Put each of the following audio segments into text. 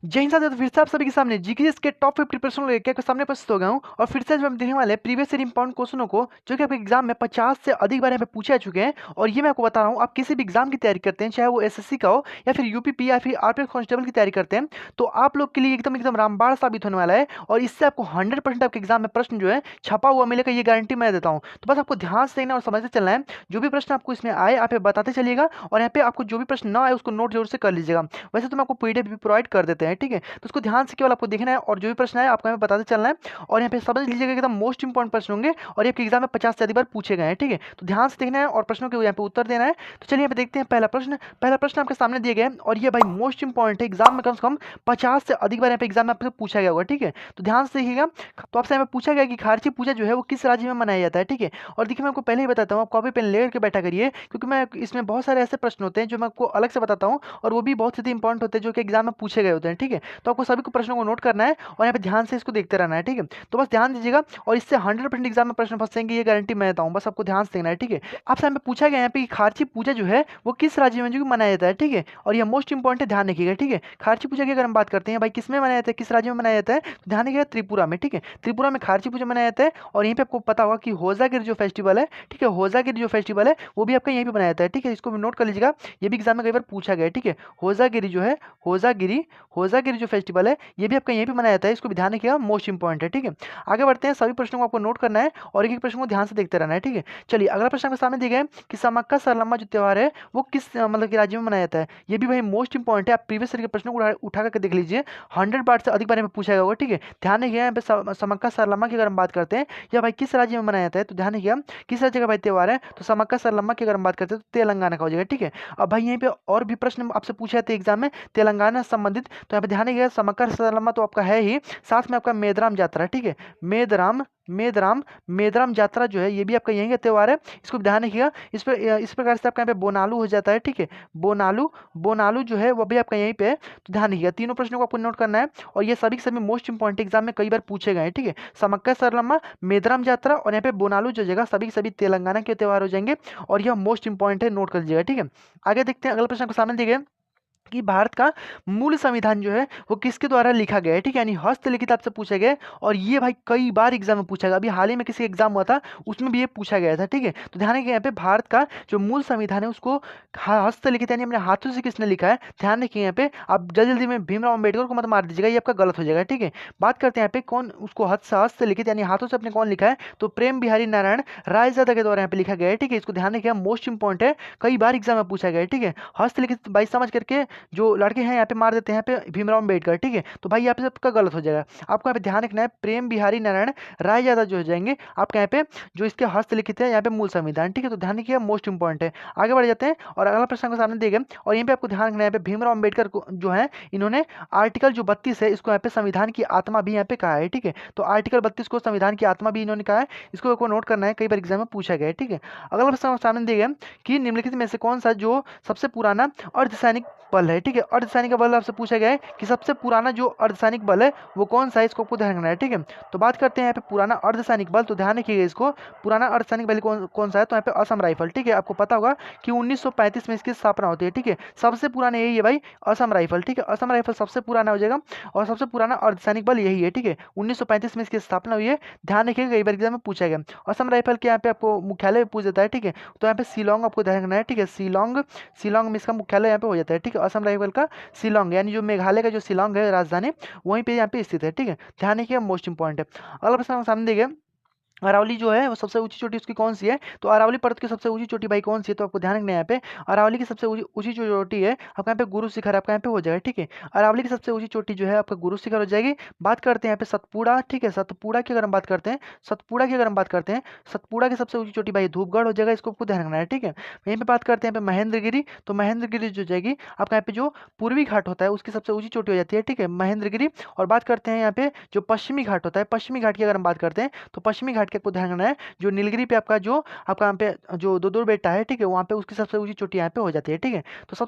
जय हिंद साथियों, तो फिर से आप सभी के सामने जीकेएस के टॉप 50 प्रश्नों लेकर आपके सामने उपस्थित हो गया हूं। और फिर से आज हम देखने वाले हैं प्रीवियस ईयर इंपॉर्टेंट क्वेश्चनों को, जो कि आपके एग्जाम में 50 से अधिक बार यहाँ पे पूछे जा चुके हैं। और ये मैं आपको बता रहा हूँ, आप किसी भी एग्जाम की तैयारी करते हैं, चाहे वो एसएससी का हो या फिर यूपीपी या फिर आरपीएफ कांस्टेबल की तैयारी करते हैं, तो आप लोग के लिए एकदम एकदम रामबाण साबित होने वाला है। और इससे आपको 100% आपके एग्जाम में प्रश्न जो है छपा हुआ मिलेगा, ये गारंटी मैं देता हूँ। तो बस आपको ध्यान से देखना और समझते चलना है। जो भी प्रश्न आपको इसमें आए आप ये बताते चलिएगा, और यहाँ पे आपको जो भी प्रश्न ना आए उसको नोट जरूर से कर लीजिएगा। वैसे तो मैं आपको पीडीएफ भी प्रोवाइड कर देते हैं, ठीक है। तो उसको ध्यान से केवल आपको देखना है, और जो भी प्रश्न है आपको हमें बताते चलना है। और यहाँ पे समझ लीजिएगा एकदम मोस्ट इंपॉर्टेंट प्रश्न होंगे, और ये आपके एग्जाम में 50 से अधिक बार पूछे गए हैं, ठीक है। तो ध्यान से देखना है और प्रश्नों के यहाँ पे उत्तर देना है। तो चलिए यहाँ पे देखते हैं पहला प्रश्न आपके सामने दिए गए हैं, और ये भाई मोस्ट इंपॉर्टेंट है। एग्जाम में कम से कम 50 से अधिक बार यहाँ पे एग्जाम में आपसे पूछा गया होगा, ठीक है। तो ध्यान से देखिएगा। तो आपसे यहाँ पे पूछा गया कि खारची पूजा जो है वो किस राज्य में मनाया जाता है, ठीक है। और देखिए मैं आपको पहले ही बताता हूँ, आप कॉपी पेन लेकर के बैठा करिए, क्योंकि मैं इसमें बहुत सारे ऐसे प्रश्न होते हैं जो मैं आपको अलग से बताता हूँ, और वो भी बहुत ही इंपॉर्टेंट होते हैं जो कि एग्जाम में पूछे गए होते हैं, ठीक है। तो आपको सभी को प्रश्नों को नोट करना है, और यहाँ पे ध्यान से इसको देखते रहना है, ठीक है। तो बस ध्यान दीजिएगा, और इससे 100% एग्जाम में प्रश्न फंसेंगे, ये गारंटी मैं देता हूँ। बस आपको ध्यान से देखना है, ठीक है। आपसे यहाँ पे पूछा गया यहाँ पे कि खारची पूजा जो है वो किस राज्य में जो कि मनाया जाता है, ठीक है। और ये मोस्ट इंपॉर्टेंट है, ध्यान रखिएगा, ठीक है। खारची पूजा की अगर हम बात करते हैं भाई किस में मनाया जाता है, किस राज्य में मनाया जाता है, तो ध्यान रखिएगा त्रिपुरा में, ठीक है। त्रिपुरा में खारची पूजा मनाया जाता है। और यहीं पे आपको पता होगा कि होजागिरी जो फेस्टिवल है, ठीक है, होजागिरी जो फेस्टिवल है वो भी आपका यहीं पे मनाया जाता है, ठीक है। इसको भी नोट कर लीजिएगा, ये भी एग्जाम में कई बार पूछा गया है, ठीक है। होजागिरी जो है, होजागिरी होजागिरी जो फेस्टिवल है ये भी आपका यहीं पे मनाया जाता है, इसको भी ध्यान रखिएगा, मोस्ट इंपॉर्टेंट है, ठीक है। आगे बढ़ते हैं, सभी प्रश्नों को आपको नोट करना है और एक एक प्रश्न को ध्यान से देखते रहना है, ठीक है। चलिए अगला प्रश्न आपके सामने दिया गया है कि समक्का सरलम्मा जो त्यौहार है वो किस मतलब कि राज्य में मनाया जाता है। ये भी भाई मोस्ट इंपॉर्टेंट है, आप प्रीवियस ईयर के प्रश्नों को उठा करके देख लीजिए, 100 बार से अधिक बारे में पूछा गया होगा, ठीक है। ध्यान रखिएगा यहाँ पे समक्का सरलम्मा की अगर हम बात करते हैं, या भाई किस राज्य में मनाया जाता है, तो ध्यान रखिएगा किस राज्य का भाई त्यौहार है, तो समक्का सरलम्मा की अगर हम बात करते हैं तो तेलंगाना का हो जाएगा, ठीक है। अब भाई यहीं पे और भी प्रश्न आपसे पूछे जाते हैं एग्जाम में तेलंगाना से संबंधित, तो यहाँ पे ध्यान रखिएगा समक्का सरलम्मा तो आपका है ही, साथ में आपका मेदराम यात्रा, ठीक है। मेदराम मेदराम मेदराम यात्रा जो है ये भी आपका यहीं का त्यौहार है, इसको ध्यान रखिएगा। इस प्रकार से आपका यहाँ पे बोनालू हो जाता है, ठीक है। बोनालू बोनालू जो है वो भी आपका यहीं पे है, तो ध्यान रखिएगा। तीनों प्रश्नों को आपको नोट करना है, और ये सभी के सभी मोस्ट इंपॉर्टेंट एग्जाम में कई बार पूछे गए हैं, ठीक है। समक्का सरलम्मा, मेदराम यात्रा और यहाँ पे बोनालू जो जगह सभी के सभी तेलंगाना के त्यौहार हो जाएंगे, और यह मोस्ट इंपॉर्टेंट है, नोट कर लीजिएगा, ठीक है। आगे देखते हैं, अगला प्रश्न आपके सामने दिए गए कि भारत का मूल संविधान जो है वो किसके द्वारा लिखा गया है, ठीक है, यानी हस्तलिखित आपसे पूछा गया है। और ये भाई कई बार एग्जाम में पूछा गया, अभी हाल ही में किसी एग्जाम हुआ था उसमें भी ये पूछा गया था, ठीक है। तो ध्यान रखिए यहाँ पे भारत का जो मूल संविधान है उसको हस्तलिखित यानी अपने हाथों से किसने लिखा है, ध्यान रखिए यहाँ पे। आप जल्दी जल्दी में भीमराव अम्बेडकर को मत मार दीजिएगा, ये आपका गलत हो जाएगा, ठीक है। बात करते हैं यहाँ पे कौन उसको हस्तलिखित यानी हाथों से अपने कौन लिखा है, तो प्रेम बिहारी नारायण रायजादा के द्वारा यहाँ पे लिखा गया है, ठीक है। इसको ध्यान रखिए, मोस्ट इंपॉर्टेंट है, कई बार एग्जाम में पूछा गया है, ठीक है। हस्तलिखित भाई समझ करके जो लड़के हैं यहाँ पे मार देते हैं यहाँ पे भीमराव अम्बेडकर, ठीक है। तो भाई यहाँ पे सबका गलत हो जाएगा, आपको यहाँ पे ध्यान रखना है प्रेम बिहारी नारायण रायजादा जो हो जाएंगे आपका यहाँ पे जो इसके हस्तलिखित है यहाँ पे मूल संविधान, ठीक है। तो ध्यान रखिए, मोस्ट इंपॉर्टेंट है। आगे बढ़ जाते हैं, और अगला प्रश्न के सामने दिए गए, और यहाँ पे आपको ध्यान रखना है यहाँ पे भीमराव अम्बेडकर को जो है इन्होंने आर्टिकल जो 32 है इसको यहाँ पे संविधान की आत्मा भी यहाँ पे कहा है, ठीक है। तो आर्टिकल 32 को संविधान की आत्मा भी इन्होंने कहा है, इसको आपको नोट करना है, कई बार एग्जाम में पूछा गया है, ठीक है। अगला प्रश्न सामने दिए गए कि निम्नलिखित में से कौन सा जो सबसे पुराना अर्धसैनिक बल है, ठीक है। अर्धसैनिक बल आपसे पूछा गया है कि सबसे पुराना जो अर्धसैनिक बल है वो कौन सा है, इसको आपको ध्यान रखना है, ठीक है। तो बात करते हैं यहाँ पे पुराना अर्धसैनिक बल, तो ध्यान रखिएगा इसको, पुराना अर्धसैनिक बल कौन सा है, तो यहाँ पे असम राइफल, ठीक है। आपको पता होगा कि 1935 में इसकी स्थापना होती है, ठीक है। सबसे पुराना यही है भाई, असम राइफल, ठीक है। असम राइफल सबसे पुराना हो जाएगा, और सबसे पुराना अर्धसैनिक बल यही है, ठीक है। 1935 में इसकी स्थापना हुई है, ध्यान रखिएगा, कई बार एग्जाम में पूछा गया। असम राइफल के यहाँ पे आपको मुख्यालय पूछ देता है, ठीक है। तो यहाँ पे शिलोंग आपको ध्यान रखना है, ठीक है। शिलोंग शिलोंग में इसका मुख्यालय यहाँ पे हो जाता है, ठीक है। असम राइफल का शिलोंग यानी जो मेघालय का जो शिलोंग है राजधानी, वहीं पे यहाँ पे स्थित है, ठीक है। ध्यान रखिए, मोस्ट इंपॉर्टेंट है। अगला प्रश्न सामने देखिए, अरावली जो है वो सबसे ऊंची चोटी उसकी कौन सी है, तो अरावली पर्वत की सबसे ऊंची चोटी भाई कौन सी है, तो आपको ध्यान रखना है यहाँ पे अरावली की सबसे ऊंची जो चोटी है आपका यहाँ पे गुरु शिखर आपका यहाँ पे हो जाएगा, ठीक है। अरावली की सबसे ऊंची चोटी जो है आपका गुरु शिखर हो जाएगी। बात करते हैं यहाँ पे सतपुड़ा, ठीक है। सतपुड़ा की अगर हम बात करते हैं, सतपुड़ा की सबसे ऊंची चोटी भाई धूपगढ़ हो जाएगा, इसको आपको ध्यान रखना है, ठीक है। यहीं पे बात करते हैं यहाँ पे महेंद्रगिरी, तो महेंद्रगिरी जो जाएगी आपका यहाँ पे जो पूर्वी घाट होता है उसकी सबसे ऊंची चोटी हो जाती है, ठीक है, महेंद्रगिरी। और बात करते हैं यहाँ पे जो पश्चिमी घाट होता है, पश्चिमी घाट की अगर हम बात करते हैं तो पश्चिमी घाट काट के आपको ध्यान रखना है, जो नीलगिरी पे आपका यहाँ पे जो दो बेटा है, ठीक है, वहाँ पे उसकी सबसे ऊंची चोटी यहाँ पे हो जाती है, ठीक है। तो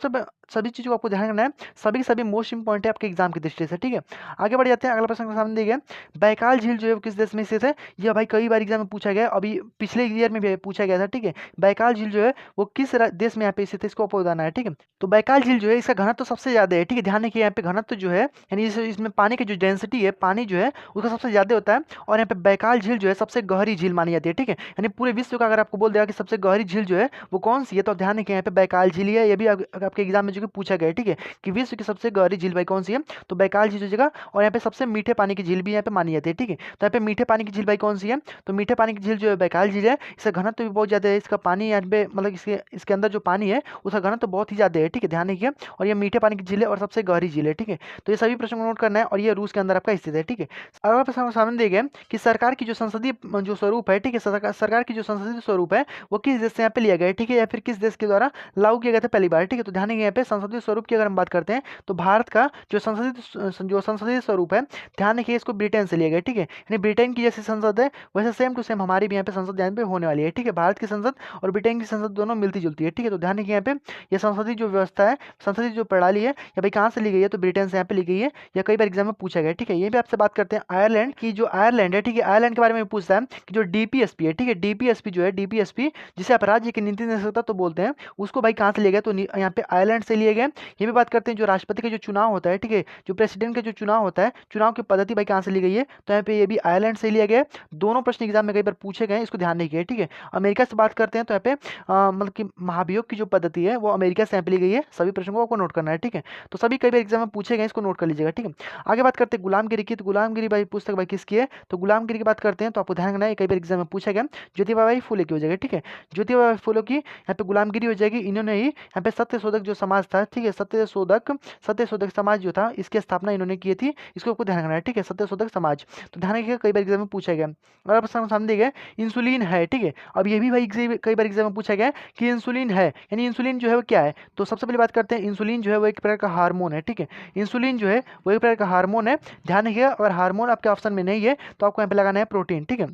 सभी चीज़ों को आपको ध्यान रखना है, सभी के सभी मोस्ट इंपॉर्टेंट है आपके एग्जाम की दृष्टि से, ठीक है। आगे बढ़ जाते हैं, अगला प्रश्न सामने दिया गया, बैकाल झील जो है वो किस देश में स्थित है। यह भाई कई बार एग्जाम में पूछा गया, अभी पिछले ईयर में भी पूछा गया था, ठीक है। बैकाल झील जो है वो किस देश में यहाँ पे स्थित है, इसको आपको बताना है, ठीक है। तो बैकाल झील जो है इसका घनत्व तो सबसे ज्यादा है, ठीक है। ध्यान रखिए यहाँ पे घनत्व जो है, यानी इसमें पानी की जो डेंसिटी है, पानी जो है उसका सबसे ज्यादा होता है, और यहाँ पे बैकाल झील जो है सबसे गहरी झील मानी जाती है, ठीक है। यानी पूरे विश्व का अगर आपको बोल देगा कि सबसे गहरी झील जो है वो कौन सी है, तो ध्यान रखिए यहाँ पे बैकाल झील है। ये भी आपके एग्जाम में जो कि पूछा गया है, ठीक है, कि विश्व की सबसे गहरी झील भाई कौन सी है, तो बैकाल झील हो जाएगा। और यहाँ पे सबसे मीठे पानी की झील भी यहाँ पे मानी जाती है, ठीक है। तो यहाँ पे मीठे पानी की झील भाई कौन सी है, तो मीठे पानी की झील जो है बैकाल झील है। इसका घनत्व भी बहुत ज्यादा है, इसका पानी यहाँ पे मतलब इसके अंदर जो पानी है उसका घनत्व बहुत ही ज्यादा है, ठीक है, ध्यान रखिए। और ये मीठे पानी की झील है और सबसे गहरी झील है, ठीक है। तो ये सभी प्रश्न को नोट करना है, और ये रूस के अंदर आपका स्थित है, ठीक है। अगला प्रश्न सामने दिए गए कि सरकार की जो संसदीय जो स्वरूप है, ठीक है, सरकार की जो संसदीय स्वरूप है वो किस देश से यहाँ पे लिया गया है, ठीक है, या फिर किस देश के द्वारा लागू किया गया था पहली बार, ठीक है। तो ध्यान रखिए यहाँ पे संसदीय स्वरूप की अगर हम बात करते हैं तो भारत का जो संसदीय स्वरूप है, ध्यान रखिए इसको ब्रिटेन से लिया गया, ठीक है। यानी ब्रिटेन की जैसी संसद है वैसे सेम टू सेम हमारी भी यहाँ पे संसद यहाँ पे होने वाली है, ठीक है। भारत की संसद और ब्रिटेन की संसद दोनों मिलती जुलती है, ठीक है। तो ध्यान रखिए यहाँ पे ये संसदीय जो व्यवस्था है, संसदीय जो प्रणाली है, या भाई कहाँ से ली गई है, तो ब्रिटेन से यहाँ पे ली गई है, या कई बार एग्जाम में पूछा गया है, ठीक है। ये भी आपसे बात करते हैं आयरलैंड की, जो आयरलैंड है, ठीक है, आयरलैंड के बारे में पूछता है कि जो डीपीएसपी है, ठीक है, डीपीएसपी जो है, डीपीएसपी जिसे आप राज्य की नीति निर्देशकता तो बोलते हैं, उसको भाई कहाँ से लिया गया, तो यहाँ पे आयरलैंड से लिए गए। ये भी बात करते हैं जो राष्ट्रपति का जो चुनाव होता है, ठीक है, जो प्रेसिडेंट का जो चुनाव होता है, चुनाव की पद्धति भाई कहाँ से ली गई है, तो यहाँ पे ये भी आयरलैंड से लिया गया है। दोनों प्रश्न एग्जाम में कई बार पूछे गए, इसको ध्यान रखिए, ठीक है। अमेरिका से बात करते हैं तो यहाँ पे मतलब कि महाभियोग की जो पद्धति है वो अमेरिका से यहाँ पे ली गई है। सभी प्रश्नों को आपको नोट करना है, ठीक है। तो सभी कई बार एग्जाम में पूछे गए, इसको नोट कर लीजिएगा, ठीक है। आगे बात करते हैं गुलामगिरी की, तो गुलामगिरी भाई पुस्तक भाई किसकी है, तो गुलामगिरी की बात करते हैं तो आपको ध्यान रखना है, कई बार एग्जाम में पूछा गया, ज्योतिबा भाई फुले की हो जाएगा, ठीक है। ज्योतिबा भाई फुले की यहाँ पे गुलामगिरी हो जाएगी। इन्होंने ही यहाँ पे सत्यशोधक जो समाज था, ठीक है, सत्यशोधक समाज जो था इसकी स्थापना इन्होंने की थी, इसको आपको ध्यान रखना है, ठीक है, सत्यशोधक समाज। तो ध्यान रखिएगा, कई बार एग्जाम में पूछा गया। अगर प्रश्न सामने गए इंसुलिन है, ठीक है, अब ये भी भाई कई बार एग्जाम में पूछा गया कि इंसुलिन है, यानी इंसुलिन जो है वो क्या है। तो सबसे पहले बात करते हैं, इंसुलिन जो है वो एक प्रकार का हार्मोन है, ठीक है। इंसुलिन जो है वो एक प्रकार का हार्मोन है। ध्यान रखिएगा, अगर हार्मोन आपके ऑप्शन में नहीं है तो आपको यहाँ पे लगाना है प्रोटीन, ठीक है,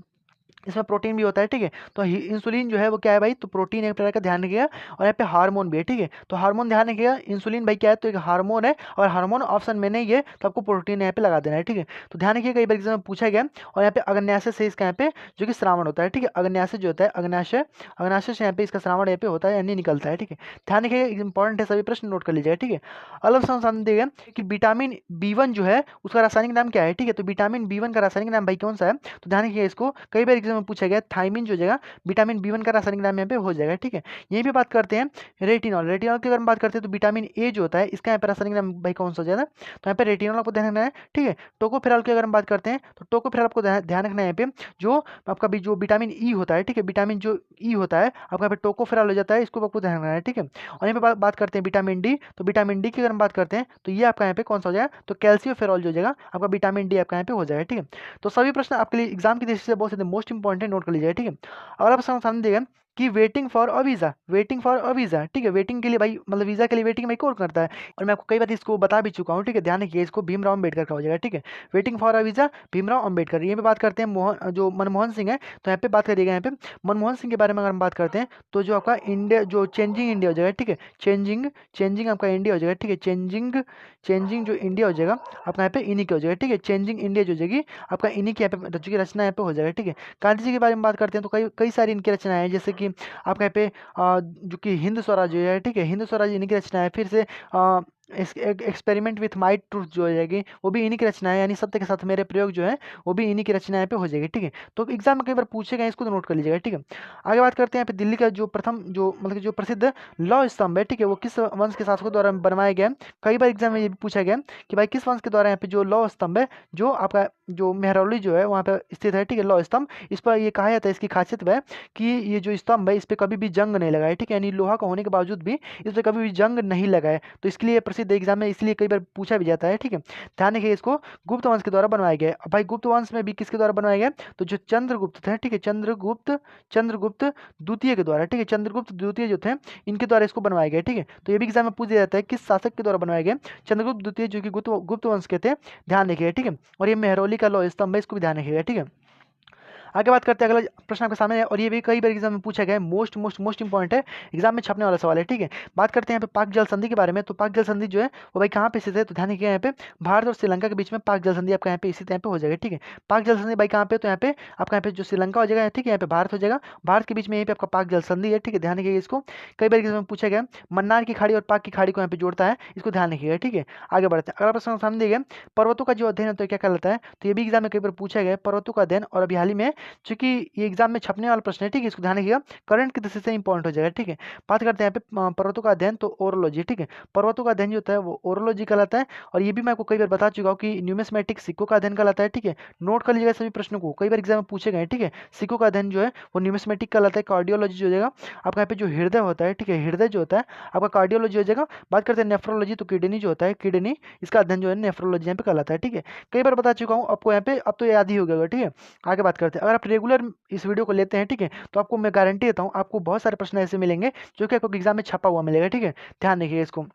इसमें प्रोटीन भी होता है, ठीक है। तो इंसुलिन जो है वो क्या है भाई, तो प्रोटीन एक प्रकार का, ध्यान रखिएगा। और यहाँ पे हार्मोन भी है, ठीक है। तो हार्मोन ध्यान रखिएगा, इंसुलिन भाई क्या है, तो एक हार्मोन है, और हार्मोन ऑप्शन में नहीं है तो आपको प्रोटीन यहाँ पे लगा देना है, ठीक है। तो ध्यान रखिएगा, कई बार एग्जाम में पूछा गया। और यहाँ पे अग्न्याशय से इसका यहाँ पे जो कि श्रावण होता है, ठीक है, अग्न्याशय जो होता है, अग्न्याशय से यहाँ पे इसका श्रावण यहाँ पे होता है, यानी निकलता है, ठीक है। ध्यान रखिएगा, इंपॉर्टेंट है, सभी प्रश्न नोट कर लीजिएगा, ठीक है। अगला प्रश्न दिया गया कि विटामिन B1 जो है उसका रासायनिक नाम क्या है, ठीक है। तो विटामिन B1 का रासायनिक नाम भाई कौन सा है, तो ध्यान रखिए, इसको कई बार एग्जाम में पूछा गया, थाइमिन जो हो जाएगा, विटामिन B1 का रासायनिक नाम यहाँ पे हो जाएगा, ठीक है। यहीं पे बात करते हैं रेटिनॉल, रेटिनॉल की अगर हम बात करते हैं तो विटामिन ए जो होता है इसका यहाँ पे रासायनिक नाम भाई कौन सा हो जाएगा, तो यहाँ पे रेटिनॉल आपको ध्यान रखना है, ठीक है। टोकोफेरॉल की अगर हम बात करते हैं तो टोकोफेरॉल आपको ध्यान रखना है, यहाँ पे जो आपका भी जो विटामिन ई होता है, ठीक है, विटामिन जो ई होता है आपका यहाँ पे टोकोफेरॉल हो जाता है, इसको आपको ध्यान रखना है, ठीक है। और यहाँ पे बात करते हैं विटामिन डी, तो विटामिन डी की अगर हम बात करते हैं तो ये आपका यहाँ पे कौन सा हो जाएगा, तो कैल्सियोफेरॉल जो हो जाएगा, आपका विटामिन डी आपका यहाँ पे हो जाएगा, ठीक है। तो सभी प्रश्न आपके लिए एग्जाम की दृष्टि से बहुत से मोस्ट इंपॉर्टेंट नोट कर लीजिएगा, ठीक है। और आप सामने देगा कि वेटिंग फॉर अ वीज़ा, ठीक है, वेटिंग के लिए भाई मतलब वीज़ा के लिए वेटिंग भाई कौन करता है, और मैं आपको कई बार इसको बता भी चुका हूँ, ठीक है। ध्यान रखिए, इसको भीमराव अम्बेडकर का हो जाएगा, ठीक है। Waiting for a visa Bhimrao Ambedkar. ये पे बात करते हैं जो मनमोहन सिंह है, तो यहाँ पे बात करिएगा, यहाँ पे मनमोहन सिंह के बारे में अगर हम बात करते हैं तो जो आपका इंडिया जो चेंजिंग इंडिया हो जाएगा, ठीक है, चेंजिंग आपका इंडिया हो जाएगा, ठीक है, चेंजिंग जो इंडिया हो जाएगा आपका यहाँ पे इन्हीं के हो जाएगा, ठीक है। चेंजिंग इंडिया जो हो जाएगी आपका इन्हीं की यहाँ पे की रचना यहाँ पे हो जाएगा, ठीक है। गांधी जी के बारे में बात करते हैं तो कई कई सारी इनकी रचनाएं हैं, जैसे कि आपका यहाँ पे जो कि हिंद स्वराज है, ठीक है, हिंद स्वराज इन्हीं की रचना है। फिर से एक्सपेरिमेंट विथ माई ट्रूथ जो हो जाएगी वो भी इन्हीं की रचना है, यानी सत्य के साथ मेरे प्रयोग जो है वो भी इन्हीं की रचना यहाँ पे हो जाएगी, ठीक है। तो एग्जाम में कई बार पूछे गए, इसको तो नोट कर लीजिएगा, ठीक है। आगे बात करते हैं यहाँ पे दिल्ली का जो प्रथम जो मतलब जो प्रसिद्ध लौ स्तंभ है, ठीक है, वो किस वंश के शासकों द्वारा बनवाया गया। कई बार एग्जाम में ये भी पूछा गया कि भाई किस वंश के द्वारा यहाँ पे जो लौ स्तंभ है, जो आपका जो मेहरौली जो है वहाँ पे स्थित है, ठीक है, लौ स्तंभ। इस पर ये कहा जाता है, इसकी खासियत है कि ये जो स्तंभ है इस पर कभी भी जंग नहीं लगा है, ठीक है, यानी लोहा का होने के बावजूद भी इस पर कभी भी जंग नहीं लगा है। तो इसके लिए प्रसिद्ध एग्जाम में इसलिए कई बार पूछा भी जाता है, ठीक है। ध्यान रखिए, इसको गुप्त वंश के द्वारा बनवाया गया है। अब भाई गुप्त वंश में भी किसके द्वारा बनवाया गया, तो जो चंद्रगुप्त थे, ठीक है, चंद्रगुप्त द्वितीय के द्वारा, ठीक है, चंद्रगुप्त द्वितीय जो थे इनके द्वारा इसको बनवाया गया, ठीक है। तो ये भी एग्जाम में पूछ दिया जाता है किस शासक के द्वारा बनवाया गया, चंद्रगुप्त द्वितीय जो कि गुप्त वंश के थे। ध्यान रखिएगा, ठीक है। और ये मेहरौली का लौह स्तंभ है, इसको भी ध्यान रखिएगा, ठीक है। आगे बात करते हैं, अगला प्रश्न आपके सामने है और ये भी कई बार एग्जाम में पूछा गया है, मोस्ट इंपॉर्टेंट है, एग्जाम में छपने वाला सवाल है। ठीक है, बात करते हैं यहाँ पे पाक जल संधि के बारे में। तो पाक जल संधि जो है वो भाई कहाँ पे स्थित है, तो ध्यान रखिएगा यहाँ पे भारत और श्रीलंका के बीच में पाक जल संधि आपका यहाँ पे स्थित यहाँ पे हो जाएगा। ठीक है, पाक जल संधि भाई कहाँ पे, तो यहाँ पे आपका यहाँ पे जो श्रीलंका हो जाएगा, ठीक है, यहाँ पे भारत हो जाएगा, भारत के बीच में यहाँ पे आपका पाक जल संधि है। ठीक है, ध्यान रखिएगा इसको, कई बार एग्जाम में पूछा गया, मन्नार की खाड़ी और पाक की खाड़ी को यहाँ पे जोड़ता है, इसको ध्यान रखिएगा। ठीक है, आगे बढ़ते हैं, अगला प्रश्न सामने दिया गया, पर्वतों का जो अध्ययन होता है क्या कहलाता है, तो ये भी एग्जाम में कई बार पूछा गया पर्वतों का अध्ययन, और अभी हाल ही में चूंकि ये एग्जाम में छपने वाला प्रश्न है, ठीक है, इसको ध्यान रखिएगा, करंट की दृष्टि से इंपॉर्टेंट हो जाएगा। ठीक है, बात करते हैं यहाँ पे पर्वतों का अध्ययन, तो ओरोलॉजी। ठीक है, पर्वतों का अध्ययन जो होता है वो ओरोलॉजी कहलाता है, और ये भी मैं आपको कई बार बता चुका हूँ कि न्यूमिस्मेटिक सिक्कों का अध्ययन कहलाता है। ठीक है, नोट कर लीजिएगा सभी प्रश्नों को, कई बार एग्जाम में पूछे गए। ठीक है, सिक्कों का अध्ययन जो है वो न्यूमिस्मेटिक कहलाता है। कार्डियोलॉजी जो हो जाएगा आपका यहाँ पे जो हृदय होता है, ठीक है, हृदय जो होता है आपका कार्डियोलॉजी हो जाएगा। बात करते हैं नेफ्रोलॉजी, तो किडनी जो होता है, किडनी, इसका अध्ययन जो है नेफ्रोलॉजी यहाँ पे कहलाता है। ठीक है, कई बार बता चुका हूँ आपको यहाँ पे, अब तो याद ही हो गया। ठीक है, आगे बात करते हैं, अगर आप रेगुलर इस वीडियो को लेते हैं, ठीक है, तो आपको मैं गारंटी देता हूँ आपको बहुत सारे प्रश्न ऐसे मिलेंगे जो कि आपको एग्जाम में छपा हुआ मिलेगा। ठीक है, ध्यान रखिए इसको।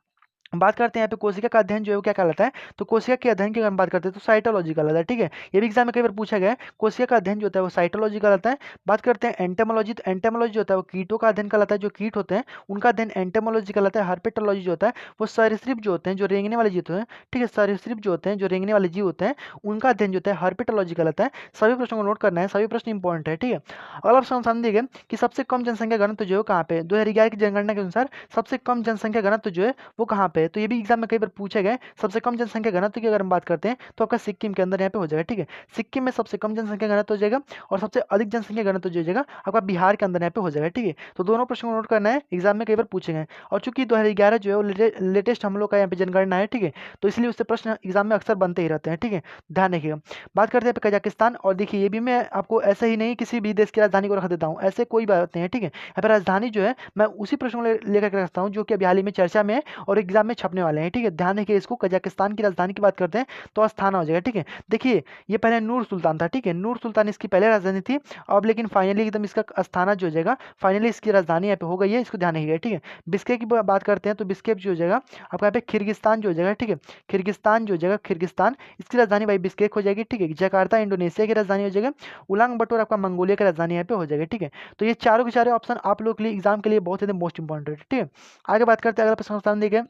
बात करते हैं यहाँ पे कोशिका का अध्ययन जो है वो क्या कहलाता है, तो कोशिका के अध्ययन की अगर हम बात करते हैं तो साइटोलॉजी कहलाता है। ठीक है, ये भी एग्जाम में कई बार पूछा गया है, कोशिका का अध्ययन जो होता है वो साइटोलॉजी कहलाता है। बात करते हैं एंटेमोलॉजी, तो एंटेमोलॉजी जो होता है वो कीटों का अध्ययन कहलाता है, जो कीट होते हैं उनका अध्ययन एंटेमोलॉजी कहलाता है। हर्पेटोलॉजी जो होता है वो सरीसृप जो होते हैं, जो रेंगने वाले जीव होते हैं, ठीक है, सरीसृप जो होते हैं, जो रेंगने वाले जीव होते हैं, उनका अध्ययन जो होता है हर्पेटोलॉजी कहलाता है। सभी प्रश्नों को नोट करना है, सभी प्रश्न इंपॉर्टेंट है। ठीक है, अगला प्रश्न समझिए गए कि सबसे कम जनसंख्या घनत्व जो है कहाँ पे, 2011 की जनगणना के अनुसार सबसे कम जनसंख्या घनत्व जो है वो कहाँ पे है, तो ये भी एग्जाम में कई बार पूछे गए। सबसे कम जनसंख्या घनत्व की अगर हम बात करते हैं तो आपका सिक्किम के अंदर यहाँ पे हो जाएगा। ठीक है, सिक्किम में सबसे कम जनसंख्या घनत्व हो जाएगा, और सबसे अधिक जनसंख्या घनत्व जो हो जाएगा आपका बिहार के अंदर यहाँ पे हो जाएगा। ठीक है, तो दोनों प्रश्न को नोट करना है, एग्जाम में कई बार पूछे गए, और चूंकि 2011 जो है वो लेटेस्ट हम लोग का यहाँ पे जनगणना है। ठीक है, तो इसलिए उससे प्रश्न एग्जाम में अक्सर बनते ही रहते हैं। ठीक है, ध्यान रखिएगा। बात करते हैं कजाकिस्तान, और देखिए ये भी मैं आपको ऐसे ही नहीं किसी भी देश की राजधानी को रख देता हूँ, ऐसे कोई बात नहीं है। ठीक है, यहाँ पे राजधानी जो है मैं उसी प्रश्न को लेकर रखता हूँ जो कि अभी हाल ही में चर्चा में है और एग्जाम में छपने वाले हैं। ठीक है, ध्यान रखिए इसको, कजाकिस्तान की राजधानी की बात करते हैं तो अस्थाना हो जाएगा। ठीक है, देखिए ये पहले नूर सुल्तान था। ठीक है, नूर सुल्तान इसकी पहले राजधानी थी, अब लेकिन फाइनली एकदम इसका अस्थाना जो हो जाएगा, फाइनली इसकी राजधानी यहाँ पे हो गई है, इसको ध्यान रखिएगा। ठीक है, बिस्केक की बात करते हैं तो बिस्केक जो हो जाएगा आपका यहाँ पे किर्गिस्तान जो हो जाएगा। ठीक है, किर्गिस्तान जो हो जाएगा, किर्गिस्तान, इसकी राजधानी भाई बिस्केक हो जाएगी। ठीक है, जकार्ता इंडोनेशिया की राजधानी हो जाएगा, उलांग बटोर आपका मंगोलिया की राजधानी यहाँ पे हो जाएगा। ठीक है, तो ये चारों के चारों ऑप्शन आप लोग के लिए एग्जाम के लिए बहुत ज़्यादा मोस्ट इंपॉर्टेंट है। ठीक है, आगे बात करते हैं, अगर प्रश्न देखें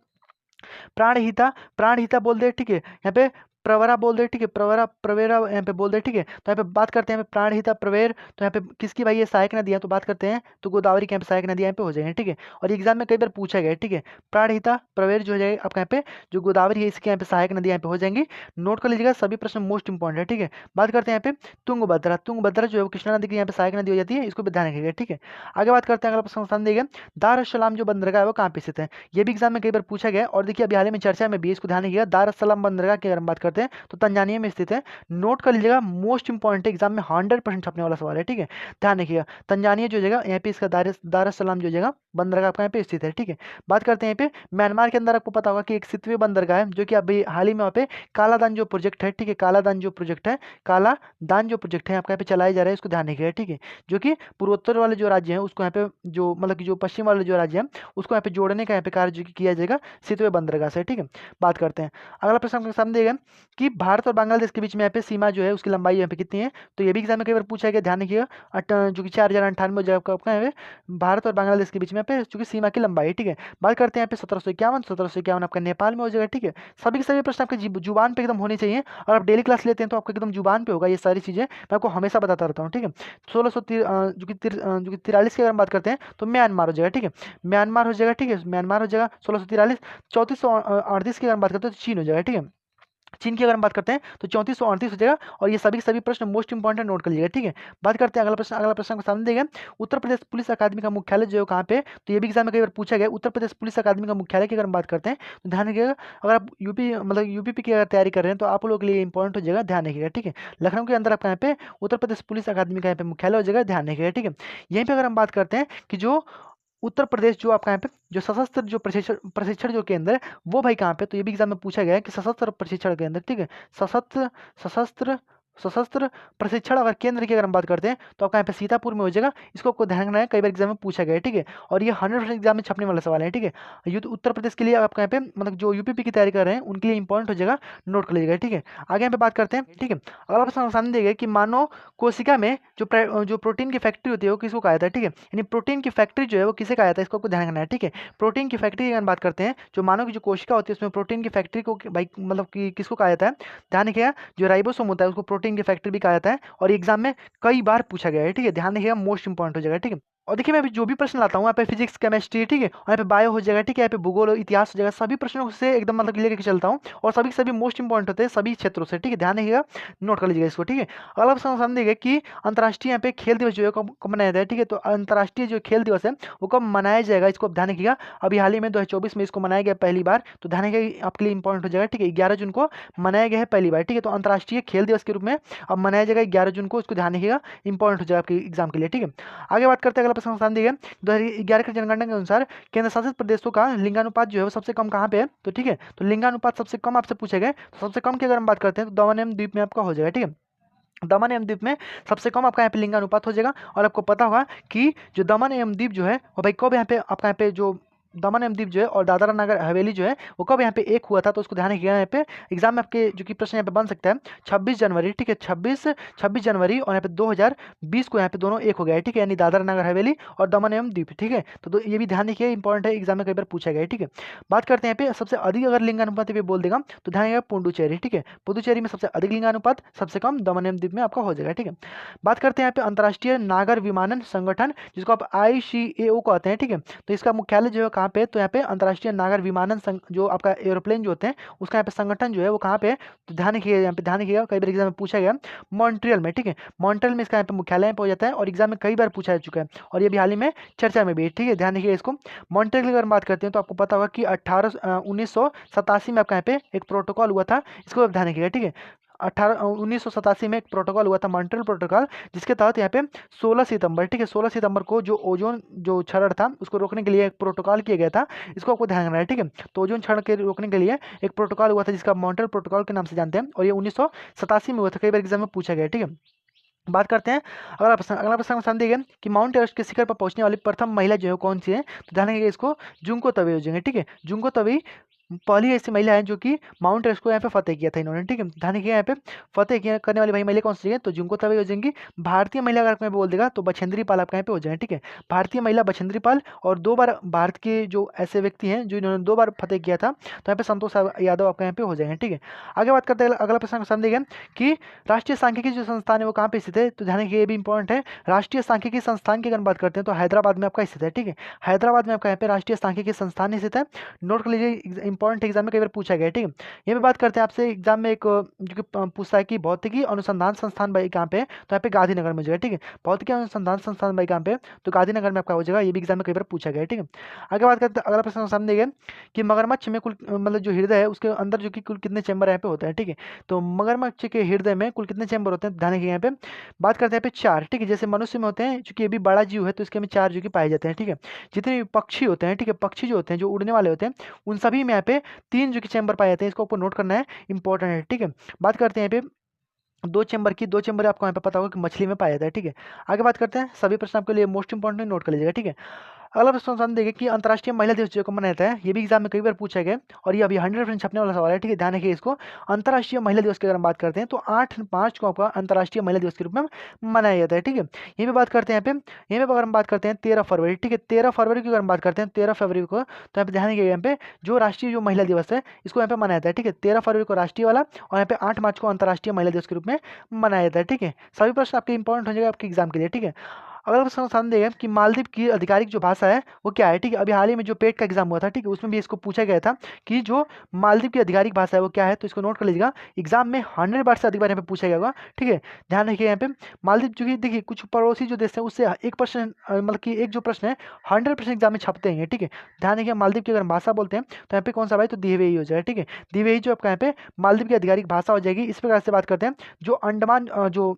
प्राणहिता, प्राणहिता बोल दे। ठीक है, यहाँ पे प्रवरा बोल दे। ठीक है, प्रवरा प्रवेरा यहाँ पे बोल दे। ठीक है, तो यहाँ पे बात करते हैं यहाँ पे प्राणहिता प्रवेर, तो यहाँ पे किसकी भाई ये सहायक नदी है, तो बात करते हैं तो गोदावरी के यहाँ पे सहायक नदी यहाँ पे हो जाएगी। ठीक है, और एग्जाम में कई बार पूछा गया है। ठीक है, प्राणहिता प्रवेर जो हो जाएगा आपका यहाँ पे जो गोदावरी है इसके यहाँ पे सहायक नदी यहाँ पे हो जाएंगी, नोट कर लीजिएगा, सभी प्रश्न मोस्ट इंपॉर्टेंट है। ठीक है, बात करते हैं यहाँ पे तुंगभद्रा, तुंगभद्रा जो है वो कृष्णा नदी की यहाँ पे सहायक नदी हो जाती है, इसको भी ध्यान रखिएगा। ठीक है, आगे बात करते हैं, अगला प्रश्न देगा दार अस सलाम जो बंदरगाह है वो कहाँ पे स्थित है, ये भी एग्जाम में कई बार पूछा गया है, और देखिए अभी हाल ही में चर्चा में भी, इसको ध्यान रखिएगा, दार अस सलाम बंदरगाह की अगर हम बात करते हैं तो तंजानिया में स्थित है, नोट कर लीजिएगा, मोस्ट इंपॉर्टेंट एग्जाम में 100% छपने वाला सवाल है। ठीक है, ध्यान रखिएगा, तंजानिया जो जगह यहाँ पे इसका दार अस सलाम जो जगह बंदरगाह आपका यहाँ पे स्थित है। ठीक है, बात करते हैं यहाँ पे म्यांमार के अंदर, आपको पता होगा कि एक सितवे बंदरगाह है जो कि अभी हाल ही में वहाँ पे कालादान जो प्रोजेक्ट है, ठीक है, कालादान जो प्रोजेक्ट है, काला दान जो प्रोजेक्ट है आपका यहाँ पे चलाया जा रहा है, इसको ध्यान रखिएगा। ठीक है, जो कि पूर्वोत्तर वाले जो राज्य हैं उसको यहाँ पे जो मतलब कि जो पश्चिम वाले जो राज्य हैं उसको यहाँ पे जोड़ने का यहाँ पे कार्य जो कि किया जाएगा सितवे बंदरगाह से। ठीक है, बात करते हैं, अगला प्रश्न आपके सामने देगा कि भारत और बांग्लादेश के बीच में यहाँ पे सीमा जो है उसकी लंबाई यहाँ पे कितनी है, तो ये भी एग्जाम में कई बार पूछा गया, ध्यान रखिएगा, जो कि 4098 जगह आपका है भारत और बांग्लादेश के बीच में यहाँ पे चूंकि सीमा की लंबाई है। ठीक है, बात करते हैं यहाँ पे 1751 आपका नेपाल में हो जाएगा। ठीक है, सभी के सभी प्रश्न आपके जुबान पे एकदम होने चाहिए, और आप डेली क्लास लेते हैं तो आपको एकदम जुबान पे होगा ये सारी चीज़ें, मैं आपको हमेशा बताता रहता हूँ। ठीक है, 1643 की अगर हम बात करते हैं तो म्यांमार हो जाएगा। ठीक है, म्यांमार हो जाएगा। ठीक है, म्यांमार हो जाएगा 1643, 3438 की अगर हम बात करते हैं तो चीन हो जाएगा। ठीक है, चीन की अगर हम बात करते हैं तो 3438 हो जाएगा, और ये सभी के सभी प्रश्न मोस्ट इंपॉर्टेंट नोट कर लीजिएगा। ठीक है, बात करते हैं अगला प्रश्न को सामने देगा, उत्तर प्रदेश पुलिस अकादमी का मुख्यालय जो है कहाँ पे, तो ये भी एग्जाम में कई बार पूछा गया, उत्तर प्रदेश पुलिस अकादमी का मुख्यालय की अगर हम बात करते हैं तो ध्यान रखिएगा, अगर आप यूपी मतलब यूपी की अगर तैयारी कर रहे हैं तो आप लोगों के लिए इंपॉर्टेंट हो जाएगा, ध्यान रखिएगा। ठीक है, लखनऊ के अंदर आपका यहाँ पे उत्तर प्रदेश पुलिस अकादमी का यहाँ पे मुख्यालय हो जाएगा, ध्यान रखिएगा। ठीक है, यहीं पर अगर हम बात करते हैं कि जो उत्तर प्रदेश जो आपका यहाँ पे जो सशस्त्र जो प्रशिक्षण जो केंद्र है वो भाई कहाँ पे, तो ये भी एग्जाम में पूछा गया है कि सशस्त्र प्रशिक्षण केंद्र। ठीक है, सशस्त्र सशस्त्र सशस्त्र प्रशिक्षण अगर केंद्र की अगर हम बात करते हैं तो आपका यहाँ पे सीतापुर में हो जाएगा। इसको आपको ध्यान रखना है, कई बार एग्जाम में पूछा गया है, ठीक है। और ये 100% एग्जाम में छपने वाला सवाल है, ठीक है। उत्तर प्रदेश के लिए आपका यहाँ पे मतलब जो यूपीपी की तैयारी कर रहे हैं उनके लिए इंपॉर्टेंट हो जाएगा, नोट कर लीजिएगा, ठीक है। आगे यहाँ पे बात करते हैं, ठीक है। अगला प्रश्न सामने दिया गया कि मानव कोशिका में जो प्रोटीन की फैक्ट्री होती है वो किसको कहा जाता है, ठीक है। यानी प्रोटीन की फैक्ट्री जो है वो किसे कहा जाता है, इसको आपको ध्यान रखना है, ठीक है। प्रोटीन की फैक्ट्री की अगर बात करते हैं, जो मानव की जो कोशिका होती है उसमें प्रोटीन की फैक्ट्री को भाई मतलब कि किसको कहा जाता है, ध्यान रखिएगा। जो राइबोसोम होता है उसको प्रोटीन की फैक्ट्री भी कहा जाता है, और एग्जाम में कई बार पूछा गया है, ठीक है। ध्यान रखिएगा, मोस्ट इंपॉर्टेंट हो जाएगा, ठीक है। और देखिए मैं अभी जो भी प्रश्न लाता हूँ यहाँ पे फिजिक्स केमिस्ट्री, ठीक है, और यहाँ पे बायो हो जाएगा, ठीक है, यहाँ पे भूगोल इतिहास हो जाएगा, सभी प्रश्नों से एकदम मतलब लेकर चलता हूँ, और सभी के सभी मोस्ट इंपॉर्टेंट होते हैं सभी क्षेत्रों से, ठीक है। ध्यान रखिएगा, नोट कर लीजिएगा इसको, ठीक है। अगला प्रश्न समझिएगा कि अंतर्राष्ट्रीय यहाँ पे खेल दिवस जो है कब मनाया जाता है, ठीक है। तो अंतर्राष्ट्रीय जो खेल दिवस है वो कब मनाया जाएगा, इसको आप ध्यान रखिएगा। अभी हाल ही में 2024 में इसको मनाया गया पहली बार, तो ध्यान रखिएगा आपके लिए इंपॉर्टेंट हो जाएगा, ठीक है। 11 जून को मनाया गया है पहली बार, ठीक है। तो अंतर्राष्ट्रीय खेल दिवस के रूप में अब मनाया जाएगा 11 जून को, इसको ध्यान रखिएगा, इंपॉर्टेंट हो जाएगा आपके एग्जाम के लिए, ठीक है। आगे बात करते हैं, अगला प्रश्न ध्यान दिए 2011 की जनगणना के अनुसार केंद्र शासित प्रदेशों का लिंगानुपात जो है वो सबसे कम कहाँ पे है, तो ठीक है। तो लिंगानुपात सबसे कम आपसे पूछे गए, तो सबसे कम की अगर हम बात करते हैं तो दमन एवं द्वीप में आपका हो जाएगा, ठीक है। दमन एवं द्वीप में सबसे कम आपका यहाँ पे लिंगानुपात हो जाएगा। और आपको पता होगा कि जो दमन एवं द्वीप जो है वो भाई कब यहाँ पे आपका यहाँ पे जो दमन एवं द्वीप जो है और दादरा नगर हवेली जो है वो कब यहाँ पे एक हुआ था, तो उसको ध्यान रखिएगा। यहाँ पे एग्जाम में आपके जो कि प्रश्न यहाँ पे बन सकता है 26 जनवरी, ठीक है। 26 जनवरी और यहाँ पे 2020 को यहाँ पे दोनों एक हो गया है, ठीक है। यानी दादरा नगर हवेली और दमन एवं द्वीप, ठीक है। तो ये भी ध्यान रखिए, इंपॉर्टेंट है, एग्जाम में कई बार पूछा गया है, ठीक है। बात करते हैं यहाँ पे सबसे अधिक अगर लिंगानुपात पे बोल देगा तो ध्यान रखिएगा पुडुचेरी, ठीक है। पुडुचेरी में सबसे अधिक लिंगानुपात, सबसे कम दमन एवं द्वीप में आपका हो जाएगा, ठीक है। बात करते हैं यहाँ पे अंतर्राष्ट्रीय नागर विमानन संगठन जिसको आप ICAO कहते हैं, ठीक है। तो इसका मुख्यालय जो है कहाँ पे, तो यहाँ पे अंतर्राष्ट्रीय नागर विमानन जो आपका एरोप्लेन जो होते हैं उसका यहाँ पे संगठन जो है वो कहाँ पे है, तो ध्यान रखिएगा, यहाँ पे ध्यान रखिएगा, कई बार एग्जाम में पूछा गया मॉन्ट्रियल में, ठीक है। मॉन्ट्रियल में इसका यहाँ पे मुख्यालय पे हो जाता है और एग्जाम में कई बार पूछा जा चुका है, और ये भी हाल ही में चर्चा में भी है, ठीक है। ध्यान रखिएगा इसको। मॉन्ट्रियल की अगर बात करते हैं तो आपको पता होगा कि 1987 में आपका यहाँ पे एक प्रोटोकॉल हुआ था, इसको आप ध्यान रखिएगा, ठीक है। 1987 में एक प्रोटोकॉल हुआ था, मॉन्ट्रियल प्रोटोकॉल, जिसके तहत यहाँ पे 16 सितंबर, ठीक है, 16 सितंबर को जो ओजोन जो क्षरण था उसको रोकने के लिए एक प्रोटोकॉल किया गया था, इसको आपको ध्यान रखना है, ठीक है। तो ओजोन क्षरण के रोकने के लिए एक प्रोटोकॉल हुआ था जिसका मॉन्ट्रियल प्रोटोकॉल के नाम से जानते हैं, और ये 1987 में हुआ था, कई बार एग्जाम में पूछा गया है, ठीक है। बात करते हैं अगला प्रश्न समझ गए कि माउंट एवरेस्ट के शिखर पर पहुंचने वाली प्रथम महिला जो है कौन सी है, तो ध्यान रखिएगा इसको, जुंको तवे हो जाएंगे, ठीक है। जुंको तवे पहली ऐसी महिला है जो कि माउंट एवरेस्ट को यहाँ पे फतेह किया था इन्होंने, ठीक है। ध्यान रखिएगा यहाँ पे फतेह किया करने वाली भाई महिला कौन सी है, तो जुंको तवे हो जाएंगी। भारतीय महिला अगर मैं बोल देगा तो बछेंद्री पाल आपका यहाँ पे हो जाएंगे, ठीक है। भारतीय महिला बछेंद्री पाल, और 2 बार भारत के जो ऐसे व्यक्ति हैं जो इन्होंने 2 बार फतेह किया था, तो यहाँ पे संतोष यादव आपका यहाँ पे हो जाएंगे, ठीक है। आगे बात करते हैं, अगला प्रश्न समझिएगा कि राष्ट्रीय सांख्यिकी जो संस्थान है वो कहाँ पे स्थित है, तो ध्यान रखिए ये भी इंपॉर्टेंट है। राष्ट्रीय सांख्यिकी संस्थान की अगर बात करते हैं तो हैदराबाद में आपका स्थित है, ठीक है। हैदराबाद में आपका यहाँ पे राष्ट्रीय सांख्यिकी संस्थान स्थित है, नोट कर लीजिए, इंपॉर्टेंट एग्जाम में कई बार पूछा गया है, ठीक है। यहाँ पे बात करते हैं आपसे एग्जाम में एक जो कि पूछता है कि भौतिकी अनुसंधान संस्थान भाई कहाँ पे है, तो यहाँ पे गांधीनगर में हो जाएगा, ठीक है। भौतिकी अनुसंधान संस्थान भाई कहाँ पे है, तो गांधीनगर में आपका हो जाएगा, ये भी एग्जाम में कई बार पूछा गया है, ठीक है। आगे बात करते हैं, अगला प्रश्न समझिएगा कि मगरमच्छ में कुल मतलब जो हृदय है उसके अंदर जो कि कुल कितने चैम्बर यहाँ पे होता है, ठीक है। तो मगरमच्छ के हृदय में कुल कितने चैम्बर होते हैं, ध्यान रखिए यहाँ पे बात करते हैं यहाँ पे 4, ठीक है। जैसे मनुष्य में होते हैं, चूंकि ये भी बड़ा जीव है तो इसके में 4 जो कि पाए जाते हैं, ठीक है। जितने भी पक्षी होते हैं, ठीक है, पक्षी जो होते हैं जो उड़ने वाले होते हैं उन सभी में यहाँ पे 3 जो कि चैम्बर पाए जाते हैं, इसको आपको नोट करना है, इंपॉर्टेंट है, ठीक है। बात करते हैं यहाँ पे 2 चैम्बर आपको यहाँ पे पता होगा कि मछली में पाया जाता है, ठीक है। आगे बात करते हैं, सभी प्रश्न आपके लिए मोस्ट इंपॉर्टेंट नोट कर लीजिएगा, ठीक है। अगला प्रश्न ध्यान देंगे कि अंतर्राष्ट्रीय महिला दिवस जो को मनाया जाता है, ये भी एग्जाम में कई बार पूछा गया और ये अभी 100% छपने वाला सवाल है, ठीक है। ध्यान रखिए इसको। अंतर्राष्ट्रीय महिला दिवस की अगर हम बात करते हैं तो 8 मार्च को आपका अंतर्राष्ट्रीय महिला दिवस के रूप में मनाया जाता है, ठीक है। यहीं पे बात करते हैं, यहाँ पे अगर हम बात करते हैं 13 फरवरी, ठीक है। 13 फरवरी की अगर हम बात करते हैं 13 फरवरी को, तो यहाँ पे ध्यान रखिएगा, यहाँ पे जो राष्ट्रीय जो महिला दिवस है इसको यहाँ पे मनाया जाता है, ठीक है। 13 फरवरी को राष्ट्रीय वाला और यहाँ पे 8 मार्च को अंतर्राष्ट्रीय महिला दिवस के रूप में मनाया जाता है, ठीक है। सभी प्रश्न आपके इंपॉर्टेंट हो जाएगा आपके एग्जाम के लिए, ठीक है। अगला प्रश्न ध्यान देंगे कि मालदीव की आधिकारिक जो भाषा है वो क्या है, ठीक है। अभी हाल ही में जो पेट का एग्जाम हुआ था, ठीक है, उसमें भी इसको पूछा गया था कि जो मालदीव की आधिकारिक भाषा है वो क्या है, तो इसको नोट कर लीजिएगा। एग्जाम में 100 बार से अधिक बार यहाँ पे पूछा गया होगा, ठीक है। ध्यान रखिए यहाँ पे मालदीव, जो कि देखिए कुछ पड़ोसी जो देश है उससे 1% मतलब कि एक जो प्रश्न है 100% एग्जाम में छपते हैं, ठीक है। ध्यान रखिए मालदीव की अगर भाषा बोलते हैं तो यहाँ पे कौन सा भाई, तो दिवेही हो जाएगा, ठीक है। दिवेही जो आपका यहाँ पे मालदीव की आधिकारिक भाषा हो जाएगी। इस प्रकार से बात करते हैं जो अंडमान जो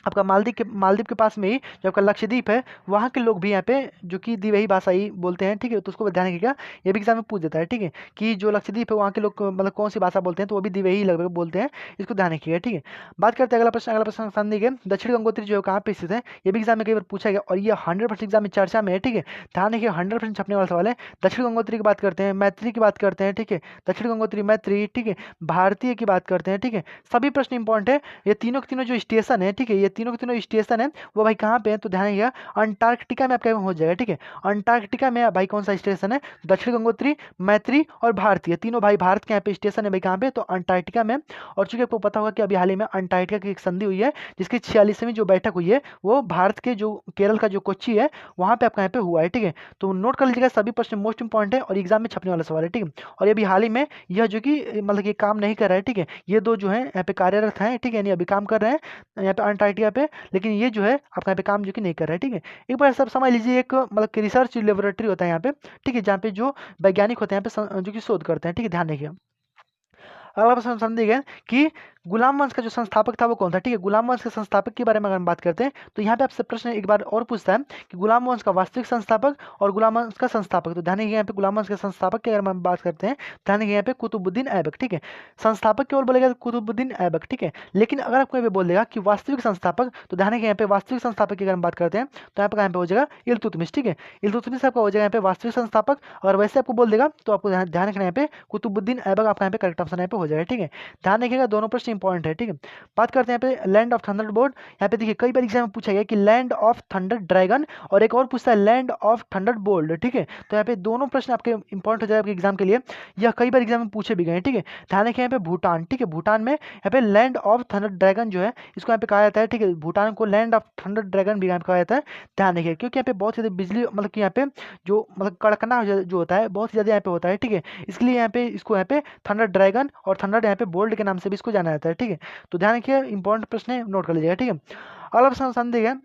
आपका मालदीव के पास में ही जो आपका लक्षद्वीप है, वहाँ के लोग भी यहाँ पे जो कि द्विवेही भाषा ही बोलते हैं, ठीक है। तो उसको ध्यान रखिएगा, ये भी एग्जाम में पूछ देता है, ठीक है, कि जो लक्षद्वीप है वहाँ के लोग मतलब कौन सी भाषा बोलते हैं, तो वो भी द्विवेही लगभग बोलते हैं, इसको ध्यान रखिएगा, ठीक है। बात करते हैं अगला प्रश्न ध्यान दीजिए, दक्षिण गंगोत्री जो है कहाँ पे स्थित है, ये भी एग्जाम में कई बार पूछा गया और ये 100% एग्जाम में चर्चा में है, ठीक है। ध्यान रखिए 100% छपने वाला सवाल है। दक्षिण गंगोत्री की बात करते हैं, मैत्री की बात करते हैं, ठीक है, दक्षिण गंगोत्री, मैत्री, ठीक है, भारतीय की बात करते हैं, ठीक है। सभी प्रश्न इंपॉर्टेंट है। ये तीनों के तीनों जो स्टेशन है, ठीक है, ये तीनों के तीनों स्टेशन है वो भाई कहाँ पे है, तो ध्यान रखिएगा अंटार्कटिका में आपका हो जाएगा, ठीक है। अंटार्कटिका में भाई कौन सा स्टेशन है, दक्षिण गंगोत्री, मैत्री और भारतीय, तीनों भाई भारत के यहाँ पे स्टेशन है भाई कहाँ पे, तो अंटार्कटिका में। और चूंकि आपको पता होगा कि अभी हाल ही में अंटार्कटिका की एक संधि हुई है, जिसकी 46वीं जो बैठक हुई है वो भारत के जो केरल का जो कोच्चि है वहाँ पे आपका यहाँ पे हुआ है, ठीक है। तो नोट कर लीजिएगा, सभी प्रश्न मोस्ट इंपॉर्टेंट है और एग्जाम में छपने वाला सवाल है, ठीक है। और ये भी हाल ही में यह जो कि मतलब ये काम नहीं कर रहा है, ठीक है, ये दो जो है यहाँ पे कार्यरत हैं, ठीक है, यानी अभी काम कर रहे हैं यहाँ पे अंटार्कटिका पे, लेकिन ये जो है आपका यहाँ पे काम जो कि नहीं कर रहा है, ठीक है। एक बार सब समझ लीजिए, एक मतलब कि रिसर्च लेबोरेटरी होता है यहाँ पे, ठीक है, जहाँ पे जो वैज्ञानिक होते हैं यहाँ पे जो कि शोध करते हैं, ठीक है, ध्यान रखिए। अगला प्रश्न समझिएगा कि गुलाम वंश का जो संस्थापक था वो कौन था, ठीक है। गुलाम वंश के संस्थापक के बारे में अगर हम बात करते हैं तो यहाँ पे आपसे प्रश्न एक बार और पूछता है कि गुलाम वंश का वास्तविक संस्थापक और गुलाम वंश का संस्थापक। तो ध्यान रखिए यहाँ पे गुलाम वंश के संस्थापक की अगर हम बात करते हैं, ध्यान रखिए यहाँ पे कुतुबुद्दीन ऐबक, ठीक है। संस्थापक केवल बोलेगा कुतुबुद्दीन ऐबक, ठीक है। लेकिन अगर आपको यहाँ पे बोल देगा कि वास्तविक संस्थापक, तो ध्यान रखिए यहाँ पे वास्तविक संस्थापक की अगर हम बात करते हैं तो यहाँ पे कहाँ पे हो जाएगा इल्तुतमिश, ठीक है। इल्तुतमिश आपका हो जाएगा यहाँ पे वास्तविक संस्थापक। और वैसे आपको बोल देगा तो आपको ध्यान रखना यहाँ पे कुतुबुद्दीन ऐबक आपका यहाँ पे करेक्ट ऑप्शन यहाँ पे हो जाएगा, ठीक है। ध्यान रखिएगा, दोनों प्रश्न इंपॉर्टेंट है, ठीक है। बात करते हैं यहाँ पे लैंड ऑफ थंडर बोल्ट। यहाँ पे देखिए कई बार एग्जाम में पूछा गया कि लैंड ऑफ थंडर ड्रैगन, और एक और पूछता है लैंड ऑफ थंडर बोल्ट, ठीक है। तो यहाँ पे दोनों प्रश्न आपके इंपॉर्टेंट हो जाएगा आपके एग्जाम के लिए, यह कई बार एग्जाम में पूछे भी गए हैं, ठीक है। ध्यान रखिए यहाँ पे भूटान, ठीक है, भूटान में यहाँ पे लैंड ऑफ थंडर ड्रैगन जो है इसको यहाँ पे कहा जाता है, ठीक है। भूटान को लैंड ऑफ थंडर ड्रैगन भी यहाँ पे कहा जाता है, ध्यान रखिए, क्योंकि यहाँ पे बहुत ज़्यादा बिजली मतलब कि यहाँ पे जो मतलब कड़कना जो होता है बहुत ज़्यादा यहाँ पे होता है, ठीक है। इसलिए यहाँ पे इसको यहाँ पे थंडर ड्रैगन और थंडर यहाँ पे बोल्ट के नाम से भी इसको जाना जाता है, ठीक है। तो ध्यान रखिए इंपॉर्टेंट प्रश्न है, नोट कर लीजिएगा, ठीक है। अगला प्रश्न संदेह है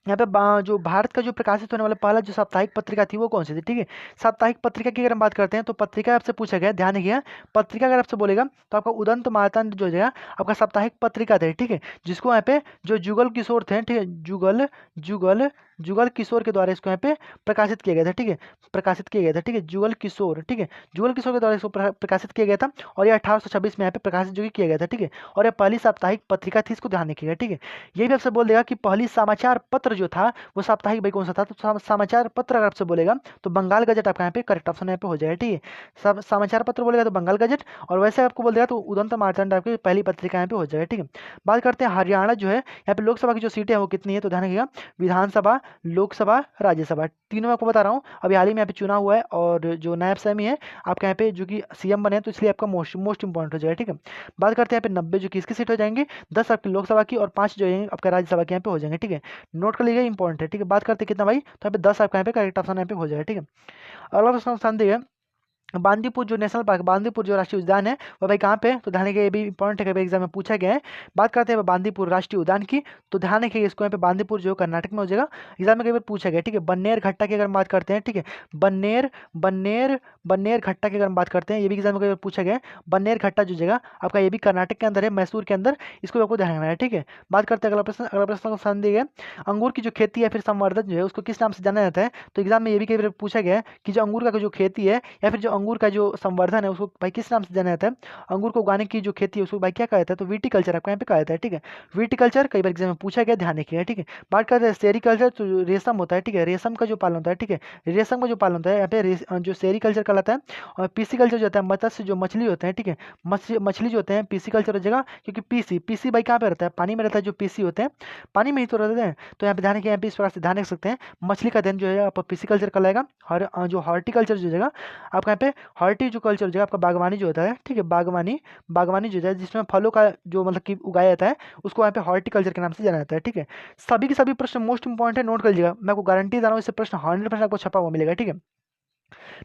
यहाँ पे जो भारत का जो प्रकाशित होने वाला पहला जो साप्ताहिक पत्रिका थी वो कौन सी थी, ठीक है। साप्ताहिक पत्रिका की अगर हम बात करते हैं तो पत्रिका आपसे पूछा गया, ध्यान रखिए, पत्रिका अगर आपसे बोलेगा तो आपका उदंत मार्तंड जो है आपका साप्ताहिक पत्रिका थे, ठीक है। जिसको यहाँ पे जो जुगल किशोर थे, ठीक है, जुगल जुगल जुगल किशोर के द्वारा इसको यहाँ पे प्रकाशित किया गया था, ठीक है, प्रकाशित किया गया था, ठीक है, जुगल किशोर, ठीक है, जुगल किशोर के द्वारा इसको प्रकाशित किया गया था। और ये 1826 में यहाँ पे प्रकाशित जो कि किया गया था, ठीक है। और ये पहली साप्ताहिक पत्रिका थी, इसको ध्यान रखिएगा, ठीक है। ये भी आपसे बोल देगा कि पहली समाचार पत्र जो था वो साप्ताहिक भाई कौन सा था, तो समाचार पत्र अगर आपसे बोलेगा तो बंगाल गजट आपका यहाँ पे करेक्ट ऑप्शन यहाँ पे हो जाएगा, ठीक है। सब समाचार पत्र बोलेगा तो बंगाल गजट, और वैसे आपको बोल देगा तो उदंत मार्तंड आपकी पहली पत्रिका यहाँ पे हो जाएगा, ठीक है। बात करते हैं हरियाणा जो है यहाँ पे लोकसभा की जो सीटें हैं वो कितनी है, तो ध्यान रखिएगा, विधानसभा, लोकसभा, राज्यसभा, तीनों में आपको बता रहा हूँ। अभी हाल ही में यहाँ पे चुनाव हुआ है और जो नायब सैमी है आपके यहाँ पे जो कि सीएम बने हैं, तो इसलिए आपका मोस्ट इंपॉर्टेंट हो जाएगा, ठीक है। बात करते हैं यहाँ पे 90 जो कि किसकी सीट हो जाएंगे, 10 आपकी लोकसभा की और 5 जो है आपका राज्यसभा के यहाँ पे हो जाएंगे, ठीक है। नोट कर लीजिए इंपॉर्टेंट है, ठीक है। बात करते हैं कितना भाई, तो यहाँ पे 10 आपका यहाँ पे करेक्ट ऑप्शन यहाँ पे हो जाएगा, ठीक है। अगला प्रश्न संदेह है बांदीपुर जो नेशनल पार्क, बांदीपुर जो राष्ट्रीय उद्यान है वो भाई कहाँ पे, तो ध्यान रखिए, ये भी इंपॉर्टेंट है, एग्जाम में पूछा गया है। बात करते हैं बांदीपुर राष्ट्रीय उद्यान की, तो ध्यान रखिए इसको यहाँ पे बांदीपुर जो कर्नाटक में हो जाएगा, एग्जाम में कई बार पूछा गया, ठीक है। बन्नेर घट्टा की अगर हम बात करते हैं, ठीक है, बन्नेर बन्नेर बन्नेर घट्टा की अगर हम बात करते हैं, ये भी एग्जाम में कई बार पूछा गया है। बन्नेर घट्टा जो जगह आपका ये भी कर्नाटक के अंदर है, मैसूर के अंदर, इसको आपको ध्यान रखना है, ठीक है। बात करते हैं अगला प्रश्न संदेह है अंगूर की जो खेती है फिर संवर्धन जो है उसको किस नाम से जाना जाता है, तो एग्जाम में ये भी कई बार पूछा गया है कि जो अंगूर का जो खेती है या फिर जो अंगूर का जो संवर्धन है उसको भाई किस नाम से जाना जाता है, अंगूर को उगाने की जो खेती है उसको भाई क्या कहा जाता है, तो विटिकल्चर आपको यहाँ पे कहा जाता है, ठीक है। विटिकल्चर कई बार एग्जाम में पूछा गया, ध्यान रखिएगा, ठीक है। बात करते हैं सेरिकल्चर, तो जो रेशम होता है, ठीक है, रेशम का जो पालन होता है, ठीक है, रेशम का जो पालन होता है यहाँ पे जो सेरिकल्चर कहलाता है। और पीसीकल्चर जो होता है मत्स्य जो मछली होते हैं, ठीक है, मछली जो होते हैं पीसीकल्चर हो जाएगा, क्योंकि पीसी भाई कहाँ पे रहता है, पानी में रहता है, जो पीसी होते हैं पानी में ही तो रहते हैं। तो यहाँ पे ध्यान रखिए, यहाँ पे इस प्रकार से ध्यान रख सकते हैं, मछली का ध्यान जो है आपका पीसीकल्चर कहलाएगा। और जो हॉर्टिकल्चर जो जगह आपका यहाँ पे हॉर्टी जो कल्चर जो है आपका बागवानी जो होता है, ठीक है, बागवानी जो है जिसमें फलों का जो मतलब कि उगाया जाता है उसको यहाँ पे हॉर्टिकल्चर के नाम से जाना जाता है, ठीक है। सभी के सभी प्रश्न मोस्ट इंपॉर्टेंट है, नोट कर लीजिएगा, मैं आपको गारंटी दे रहा हूँ इससे प्रश्न 100% आपको छपा हुआ मिलेगा, ठीक है।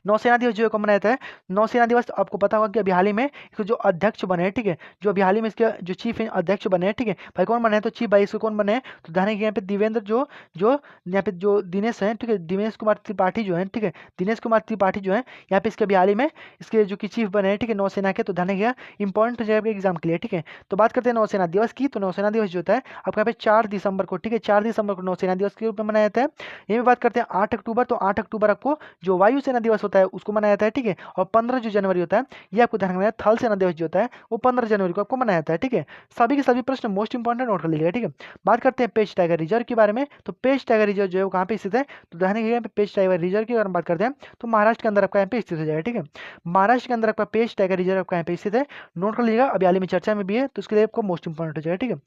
नौसेना दिवस जो है कब मनाया जाता है? नौसेना दिवस आपको पता होगा कि अभी हाल ही में इसके जो अध्यक्ष बने हैं, ठीक है, जो अभी हाल ही में इसके जो चीफ अध्यक्ष बने हैं, ठीक है भाई, कौन बने हैं? तो चीफ भाई इसके कौन बने हैं? तो ध्यान है कि यहाँ पे दिवेंद्र जो जो यहाँ पे जो दिनेश हैं, ठीक है, दिनेश कुमार त्रिपाठी जो है, ठीक है, दिनेश कुमार त्रिपाठी जो है यहाँ पे इसके अभी हाल ही में इसके जो कि चीफ बने हैं, ठीक है, नौसेना के। तो ध्यान है इंपॉर्टेंट हो जाएगा एग्जाम के लिए, ठीक है। तो बात करते हैं नौसेना दिवस की। तो नौसेना दिवस जो होता है आपको यहाँ पे 4 दिसंबर को, ठीक है, 4 दिसंबर को नौसेना दिवस के रूप में मनाया जाता है। यही बात करते हैं 8 अक्टूबर। तो 8 अक्टूबर आपको जो वायुसेना दिवस होता है उसको मनाया जाता है, ठीक है। और 15 जो जनवरी होता है ये आपको ध्यान रखना है, थल सेना दिवस जो होता है वो 15 जनवरी को आपको मनाया जाता है, ठीक है। सभी के सभी प्रश्न मोस्ट इंपॉर्टेंट नोट कर लीजिएगा, ठीक है। बात करते हैं पेज टाइगर रिजर्व के बारे में। तो पेज टाइगर रिजर्व जो है वो कहाँ पे स्थित है? तो ध्यान रखिएगा पेज टाइगर रिजर्व की अगर हम बात करते हैं तो महाराष्ट्र के अंदर आपका यहाँ पे स्थित हो जाएगा, ठीक है। महाराष्ट्र के अंदर आपका पेज टाइगर रिजर्व आपका यहाँ पे स्थित है, नोट कर लीजिएगा। अभी हाल ही में चर्चा में भी है तो उसके लिए आपको मोस्ट इंपॉर्टेंट हो जाएगा, ठीक है।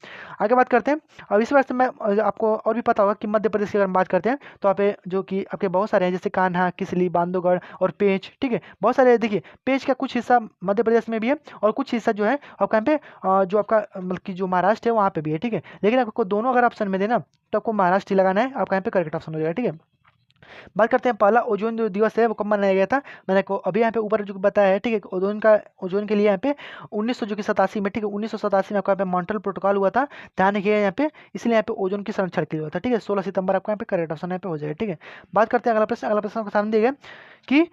आगे बात करते हैं। अब इस वास्ते मैं आपको और भी पता होगा कि मध्य प्रदेश की अगर हम बात करते हैं तो आप जो कि आपके बहुत सारे हैं, जैसे कान्हा, किसली, बांधवगढ़ और पेंच, ठीक है, बहुत सारे। देखिए पेंच का कुछ हिस्सा मध्य प्रदेश में भी है और कुछ हिस्सा जो है आपका यहाँ पे जो आपका मतलब कि जो महाराष्ट्र है वहाँ पे भी है, ठीक है। लेकिन आपको दोनों अगर ऑप्शन में देना तो आपको महाराष्ट्र ही लगाना है, आपका यहाँ पे करेक्ट ऑप्शन हो जाएगा, ठीक है। बात करते हैं पहला ओजोन जो दिवस है वो कब मनाया गया था? मैंने को अभी यहाँ पे ऊपर जो बताया है, ठीक है, ओजोन के लिए यहाँ पे 1987 में, ठीक है, 1987 में आपका यहाँ पे मॉन्ट्रियल प्रोटोकॉल हुआ था। ध्यान रखिएगा यहाँ पे, इसलिए यहाँ पे ओजोन की संरक्षण के लिए हुआ था, ठीक है। 16 सितंबर आपका यहाँ पे करेक्ट ऑप्शन यहाँ पे हो जाएगा, ठीक है। बात करते हैं अगला प्रश्न। अगला प्रश्न आपको सामने दिया गया कि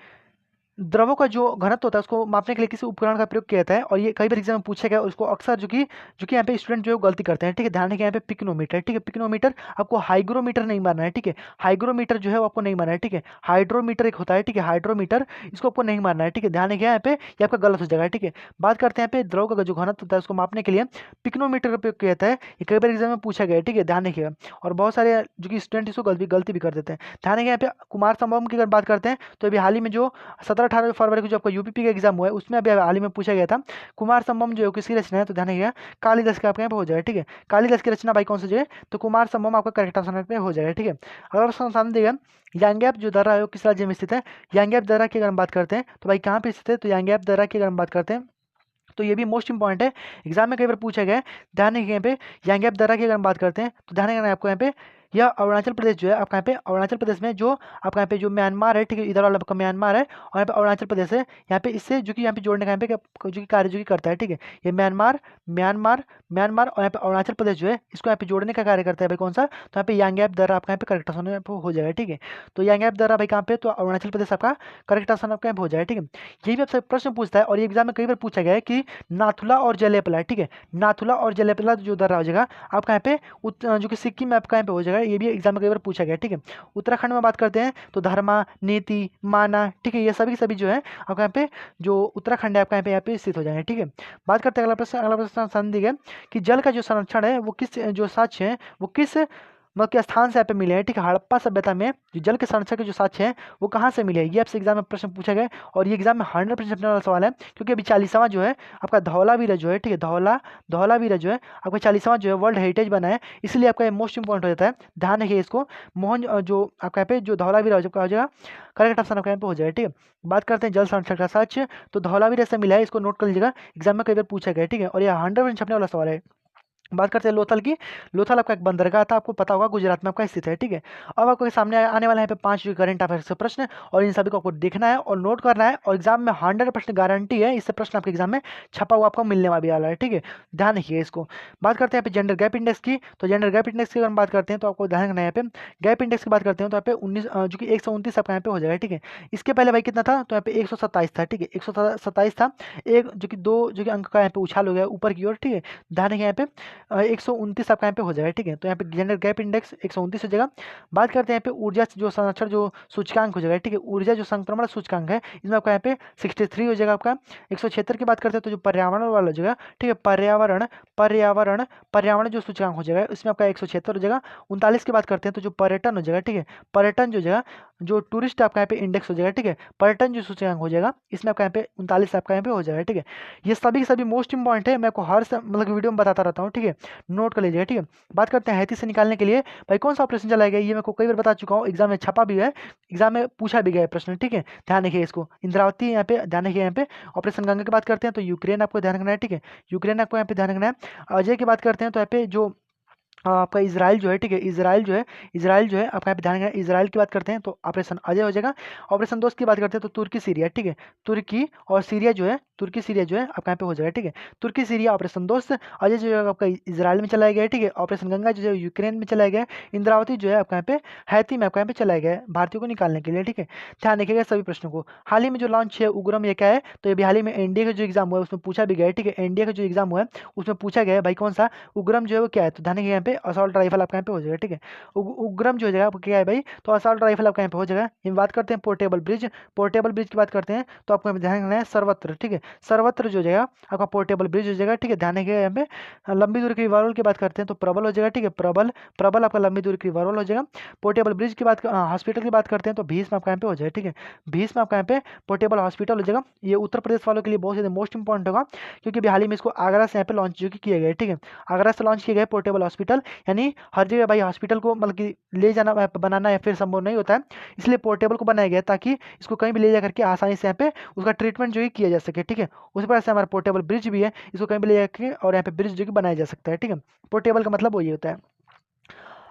द्रवों का जो घनत्व होता है उसको मापने के लिए किसी उपकरण का प्रयोग किया जाता है, और ये कई बार एग्जाम में पूछा गया। उसको अक्सर जो कि यहाँ पे स्टूडेंट जो है वो गलती करते हैं, ठीक है। ध्यान रखिए यहाँ पे पिक्नोमीटर, ठीक है, पिक्नोमीटर आपको हाइग्रोमीटर नहीं मानना है, ठीक है। हाइग्रोमीटर जो है वो आपको नहीं मानना है, ठीक है। हाइड्रोमीटर एक होता है, ठीक है, हाइड्रोमीटर, इसको आपको नहीं मानना है, ठीक है। ध्यान रखिए यहाँ पे ये आपका गलत हो जाएगा, ठीक है। बात करते हैं यहाँ पे द्रव का जो घनत्व होता है उसको मापने के लिए पिक्नोमीटर का प्रयोग किया जाता है, ये कई बार एग्जाम में पूछा गया है, ठीक है, ध्यान रखिएगा। और बहुत सारे जो कि स्टूडेंट इसको गलती भी कर देते हैं। ध्यान रखिए यहाँ पे कुमार संभवम की अगर बात करते हैं तो अभी हाल ही में जो 17-18 फरवरी को जो आपका यूपीपी का एग्जाम हुआ है उसमें अभी हाल ही में पूछा गया था कुमार संभवम जो है किसकी रचना है? तो ध्यान रखिएगा कालिदास का आपके यहाँ पे हो जाएगा, ठीक है। कालिदास की रचना भाई कौन सी जो है? तो कुमार संभवम आपका करेक्ट ऑप्शन पे हो जाएगा, ठीक है। अगर सामने देगा यांगैप जो दर्रा है वो किस राज्य में स्थित है? यांगैप दर्रा की अगर हम बात करते हैं तो भाई कहाँ पे स्थित है? तो यांगैप दर्रा की अगर हम बात करते हैं तो ये भी मोस्ट इंपॉर्टेंट है, एग्जाम में कई बार पूछा गया है। ध्यान रखिए यहाँ पे यांगैप दर्रा की अगर हम बात करते हैं तो ध्यान रखना है आपको यहाँ पे यह अरुणाचल प्रदेश जो है आपका यहाँ पे अरुणाचल प्रदेश में जो आपका यहाँ पे जो म्यांमार है, ठीक है, इधर वाला आपका म्यांमार है और यहाँ पे अरुणाचल प्रदेश है। यहाँ पे इससे जो कि यहाँ पे जोड़ने का यहाँ पे जो कि कार्य जो कि करता है, ठीक है। ये म्यांमार म्यांमार म्यांमार और यहाँ पे अरुणाचल प्रदेश जो है इसको यहाँ पे जोड़ने का कार्य करता है भाई कौन सा? तो यहाँ पे यांगैप दर्रा आपका यहाँ पे करेक्ट ऑप्शन हो जाएगा, ठीक है। तो यांगैप दर्रा भाई कहाँ पे? तो अरुणाचल प्रदेश आपका करेक्ट ऑप्शन आपका यहाँ पे हो जाएगा, ठीक है। यही भी आपसे प्रश्न पूछता है और ये एग्जाम में कई बार पूछा गया है कि नाथुला और जलेपला, ठीक है, नाथुला और जलेपला जो दर्रा हो जाएगा आपका यहाँ पे जो कि सिक्किम में आपका यहाँ पे हो जाएगा। ये भी एग्जाम में कई बार पूछा गया, ठीक है। उत्तराखंड में बात करते हैं तो धर्मा, नीति, माना, ठीक है, ये सभी के सभी जो है आपका यहाँ पे जो उत्तराखंड है आपका यहाँ पे स्थित हो जाएंगे, ठीक है। बात करते हैं अगला प्रश्न संदिग्ध है कि जल का जो संरक्षण है वो किस जो साक्ष्य है वो किस मतलब के स्थान से यहाँ पे मिले हैं, ठीक है। हड़प्पा सभ्यता में जो जल के संरक्षण के जो साक्ष्य हैं वो कहाँ से मिले हैं, ये आपसे एग्जाम में प्रश्न पूछा गया और ये एग्जाम में 100% अपने वाला सवाल है, क्योंकि अभी 40वां जो है आपका धौलावीरा जो है, ठीक है, धौलावीरा जो है आपका 40वां जो है वर्ल्ड हेरिटेज बना है, इसलिए आपका ये मोस्ट इंपॉर्टेंट हो जाता है। ध्यान रखिए इसको। मोहन जो आपका यहाँ पे जो धौलावीरा हो जाएगा करेक्ट ऑप्शन आपका यहाँ पे हो जाएगा, ठीक है। बात करते हैं जल संरक्षण का साक्ष्य, तो धौलावीरा से मिला है, इसको नोट कर लीजिएगा, एग्जाम में कई बार पूछा गया, ठीक है, और यह 100% छपने वाला सवाल है। बात करते हैं लोथल की। लोथल आपका एक बंदरगाह था, आपको पता होगा गुजरात में आपका स्थित है, ठीक है। अब आपके सामने आने वाला है पे 5 करंट अफेयर्स के प्रश्न और इन सभी को आपको देखना है और नोट करना है और एग्जाम में 100% गारंटी है इससे प्रश्न आपके एग्जाम में छपा हुआ आपको मिलने वाला है, ठीक है, ध्यान रखिए इसको। बात करते हैं यहाँ पे जेंडर गैप इंडेक्स की। तो जेंडर गैप इंडेक्स की अगर हम बात करते हैं तो आपको ध्यान रखना है यहाँ पे गैप इंडेक्स की बात करते हैं तो यहाँ पे 19 जो कि 129 आपका यहाँ पे हो जाएगा, ठीक है। इसके पहले भाई कितना था? तो यहाँ पे 127 था, ठीक है, 127 था, एक जो कि 2 जो कि अंक का यहाँ पे उछाल हो गया ऊपर की ओर, ठीक है। ध्यान रखिए यहाँ पे 129 आपका यहाँ पे हो जाएगा, ठीक है। तो यहाँ पे जेंडर गैप इंडेक्स 129 हो जाएगा। बात करते हैं यहाँ पे ऊर्जा जो संरक्षण जो सूचकांक हो जाएगा, ठीक है, ऊर्जा जो संक्रमण सूचकांक है इसमें आपका यहाँ पे 63 हो जाएगा आपका। 176 की बात करते हैं तो जो पर्यावरण वाला हो जाएगा, ठीक है, पर्यावरण पर्यावरण पर्यावरण जो सूचकांक हो जाएगा इसमें आपका 176 हो जाएगा। 39 की बात करते हैं तो जो पर्यटन हो जाएगा, ठीक है, पर्यटन जो जगह जो टूरिस्ट आपका यहाँ पे इंडेक्स हो जाएगा, ठीक है, पर्यटन जो सूचकांक हो जाएगा इसमें आपका यहाँ पे 39 आपका यहाँ पे हो जाएगा, ठीक है। ये सभी के सभी मोस्ट इंपॉर्टेंट है, मैं आपको हर मतलब वीडियो में बताता रहता हूँ, ठीक है, नोट कर लीजिएगा, ठीक है। बात करते हैं हैती से निकालने के लिए भाई कौन सा ऑपरेशन चलाया गया, ये मैं को कई बार बता चुका हूँ, एग्जाम में छपा भी है, एग्जाम में पूछा भी गया है प्रश्न, ठीक है, ध्यान रखिए इसको। इंद्रावती यहाँ पे ध्यान रखिए, यहाँ पे ऑपरेशन गंगा की बात करते हैं तो यूक्रेन आपको ध्यान रखना है, ठीक है, यूक्रेन आपको यहाँ पे ध्यान रखना है। अजय की बात करते हैं तो यहाँ पे जो आपका इजराइल जो है, ठीक है, इजराइल जो है आपका यहाँ पे ध्यान रखना, इजराइल की बात करते हैं तो ऑपरेशन अजय हो जाएगा। ऑपरेशन दोस्त की बात करते हैं तो तुर्की सीरिया, ठीक है, तुर्की और सीरिया जो है, तुर्की सीरिया जो है आपका यहाँ पे हो जाएगा, ठीक है, तुर्की सीरिया ऑपरेशन दोस्त। अजय जो है आपका इजराइल में चलाया गया है, ठीक है। ऑपरेशन गंगा जो है यूक्रेन में चलाया गया है। इंद्रावती जो है आपका यहाँ पे हैती में आपका यहाँ पे चलाया गया है भारतीयों को निकालने के लिए, ठीक है। ध्यान रखिएगा सभी प्रश्नों को। हाल ही में जो लॉन्च है उग्रम, ये क्या है, तो ये भी हाल ही में एनडीए का जो एग्जाम हुआ है उसमें पूछा भी गया है, ठीक है, एनडीए का जो एग्जाम हुआ है उसमें पूछा गया है भाई कौन सा उग्रम जो है वो क्या है, तो ध्यान रखिएगा यहाँ पे असॉल्ट राइफल आपका यहाँ पे हो जाएगा, ठीक है। उग्रम जो हो जाएगा आपको क्या है भाई, तो असॉल्ट राइफल आपका यहाँ पे हो जाएगा। हम बात करते हैं पोर्टेबल ब्रिज, पोर्टेबल ब्रिज की बात करते हैं तो आपको यहाँ पे ध्यान रखना है सर्वत्र, ठीक है, सर्वत्र जो हो जाएगा आपका पोर्टेबल ब्रिज हो जाएगा, ठीक है, ध्यान रखिएगा यहाँ पे। लंबी दूरी के रिवॉल्वर की बात करते हैं तो प्रबल हो जाएगा, ठीक है, प्रबल, प्रबल आपका लंबी दूरी के रिवॉल्वर हो जाएगा। पोर्टेबल ब्रिज की बात, हॉस्पिटल की बात करते हैं तो भीष्म आपका यहाँ पे हो जाएगा, ठीक है, भीष्म आपका यहाँ पे पोर्टेबल हॉस्पिटल हो जाएगा। ये उत्तर प्रदेश वालों के लिए बहुत ज़्यादा मोस्ट इंपॉर्टेंट होगा क्योंकि अभी हाल ही में इसको आगरा से यहाँ पे लॉन्च जो कि किया गया है, ठीक है, आगरा से लॉन्च किया गया है पोर्टेबल हॉस्पिटल। यानी हर जगह भाई हॉस्पिटल को मतलब कि ले जाना बनाना या फिर संभव नहीं होता है, इसलिए पोर्टेबल को बनाया गया है ताकि इसको कहीं भी ले जा करके आसानी से यहाँ पे उसका ट्रीटमेंट जो है किया जा सके, ठीक है। उसी प्रकार से हमारा पोर्टेबल ब्रिज भी है, इसको कहीं भी ले जाके और यहाँ पे ब्रिज जो कि बनाया जा सकता है, ठीक है। पोर्टेबल का मतलब वही होता है।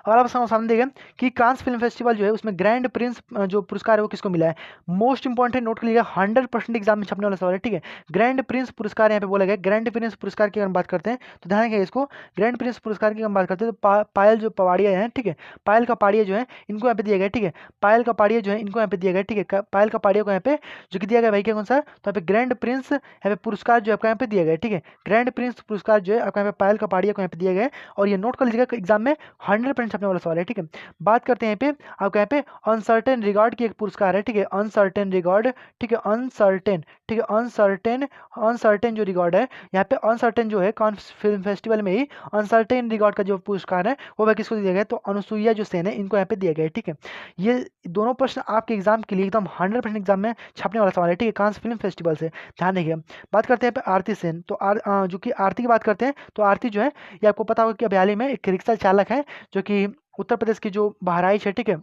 अगर आप सामने देखें कि कांस फिल्म फेस्टिवल जो है उसमें ग्रैंड प्रिंस जो पुरस्कार है वो किसको मिला है, मोस्ट इंपॉर्टेंट नोट कर लीजिएगा, 100% एग्जाम में छपने वाला सवाल है, ठीक है। ग्रैंड प्रिंस पुरस्कार यहाँ पे बोला गया, ग्रैंड प्रिंस पुरस्कार की अगर हम बात करते हैं तो ध्यान रखिएगा इसको, ग्रैंड प्रिंस पुरस्कार की हम बात करते हैं तो पायल जो पवाड़िया है, ठीक है, पायल कपाड़िया जो है इनको यहाँ पे दिया गया, ठीक है, पायल कपाड़िया जो है इनको यहाँ पे दिया गया, ठीक है, पायल कपाड़िया को यहाँ पे जो कि दिया गया भाई क्या कौन सा, तो यहाँ पे ग्रैंड प्रिंस यहाँ पे पुरस्कार जो आपका यहाँ पे दिया गया, ठीक है, ग्रैंड प्रिंस पुरस्कार जो है आपका यहाँ पे पायल कपाड़िया को यहाँ पे दिया गया है। और ये नोट कर लीजिएगा एग्जाम में 100% छपने वाला सवाल है, ठीक है। बात करते हैं यहाँ पे आपको यहाँ पे अनसर्टेन रिगार्ड की एक पुरस्कार है, ठीक है, अनसर्टेन रिगार्ड, ठीक है, अनसर्टेन, ठीक है, अनसर्टेन, अनसर्टेन जो रिगार्ड है यहाँ पे, अनसर्टेन जो है कान फिल्म फेस्टिवल में ही अनसर्टेन रिगार्ड का जो पुरस्कार है वो वह किसको दिया गया, तो अनुसुईया जो सेन है इनको यहाँ पे दिया गया है, ठीक है। ये दोनों प्रश्न आपके एग्जाम के लिए एकदम 100% एग्जाम में छपने वाला सवाल है, ठीक है, कांस फिल्म फेस्टिवल से, ध्यान रखिए। बात करते हैं यहाँ पे आरती सेन, तो जो कि आरती की बात करते हैं तो आरती जो है ये आपको पता होगा कि अभी हाल ही में एक रिक्शा चालक है जो कि उत्तर प्रदेश की जो बहराइच है, ठीक है,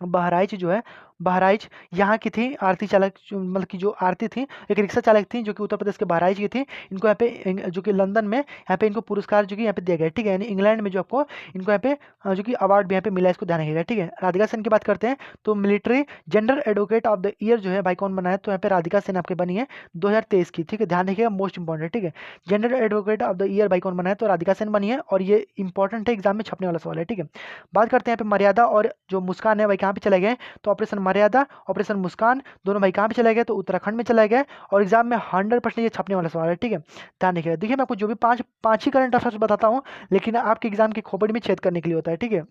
बहराइच जो है, बहराइच यहाँ की थी आरती चालक, मतलब कि जो आरती थी एक रिक्शा चालक थी जो कि उत्तर प्रदेश के बहराइच की थी। इनको यहाँ पे जो कि लंदन में यहाँ पे इनको पुरस्कार जो कि यहाँ पे दिया गया है, ठीक है, यानी इंग्लैंड में जो आपको इनको यहाँ पे जो कि अवार्ड भी यहाँ पे मिला है, इसको ध्यान रखिएगा, ठीक है। राधिका सेन की बात करते हैं तो military gender advocate of the year जो है भाई कौन बना है, तो यहाँ पे राधिका सेन आपके बनी है 2023 की, ठीक है, ध्यान रखिएगा मोस्ट इंपॉर्टेंट, ठीक है, gender advocate of the year भाई कौन बना है, तो राधिका सेन बनी है और ये इंपॉर्टेंट है, एग्जाम में छपने वाला सवाल है, ठीक है। बात करते हैं यहाँ पे मर्यादा और जो मुस्कान है भाई कहाँ पे चले गए, तो ऑपरेशन मर्यादा ऑपरेशन मुस्कान दोनों भाई कहाँ पे चले गए, तो उत्तराखंड में चले गए और एग्जाम में 100% ये छपने वाला सवाल है, ठीक है, ध्यान रखिएगा। देखिए मैं आपको जो भी पांच ही करंट अफेयर्स बताता हूँ लेकिन आपके एग्जाम की खोपड़ी में छेद करने के लिए होता है, ठीक है।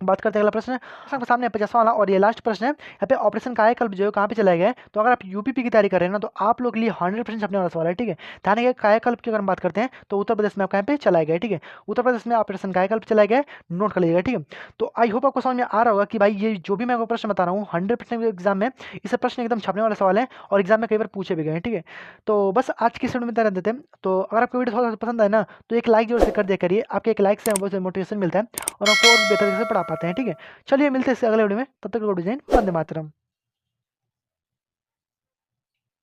बात करते हैं अगला प्रश्न आपके सामने 50वां वाला और ये लास्ट प्रश्न है। यहाँ पे ऑपरेशन कायाकल्प जो है कहाँ पे चलाया गया है, तो अगर आप यूपीपी की तैयारी कर रहे हैं ना तो आप लोग के लिए 100% छपने वाला सवाल है, ठीक है। ध्यान रखिएगा कायाकल्प की अगर हम बात करते हैं तो उत्तर प्रदेश में आपका यहाँ पे चलाया गया है, ठीक है, उत्तर प्रदेश में ऑपरेशन कायाकल्प चलाया गया है, नोट कर लीजिएगा, ठीक है। तो आई होप आपको समझ में आ रहा होगा कि भाई ये जो भी मैं आपको प्रश्न बता रहा हूँ 100% एग्जाम में इसे प्रश्न एकदम छपने वाला सवाल है और एग्जाम में कई बार पूछे भी गए हैं, ठीक है। तो बस आज की वीडियो में इतना देते हैं। तो अगर आपको वीडियो थोड़ा पसंद आए ना तो एक लाइक जरूर से कर दिया करिए, आपके एक लाइक से हमको मोटिवेशन मिलता है और आपको और बेहतर से पढ़ा पाते हैं, ठीक है। चलिए मिलते हैं इससे अगले वीडियो में, तब तक गुड डिजाइन, वंदे मातरम।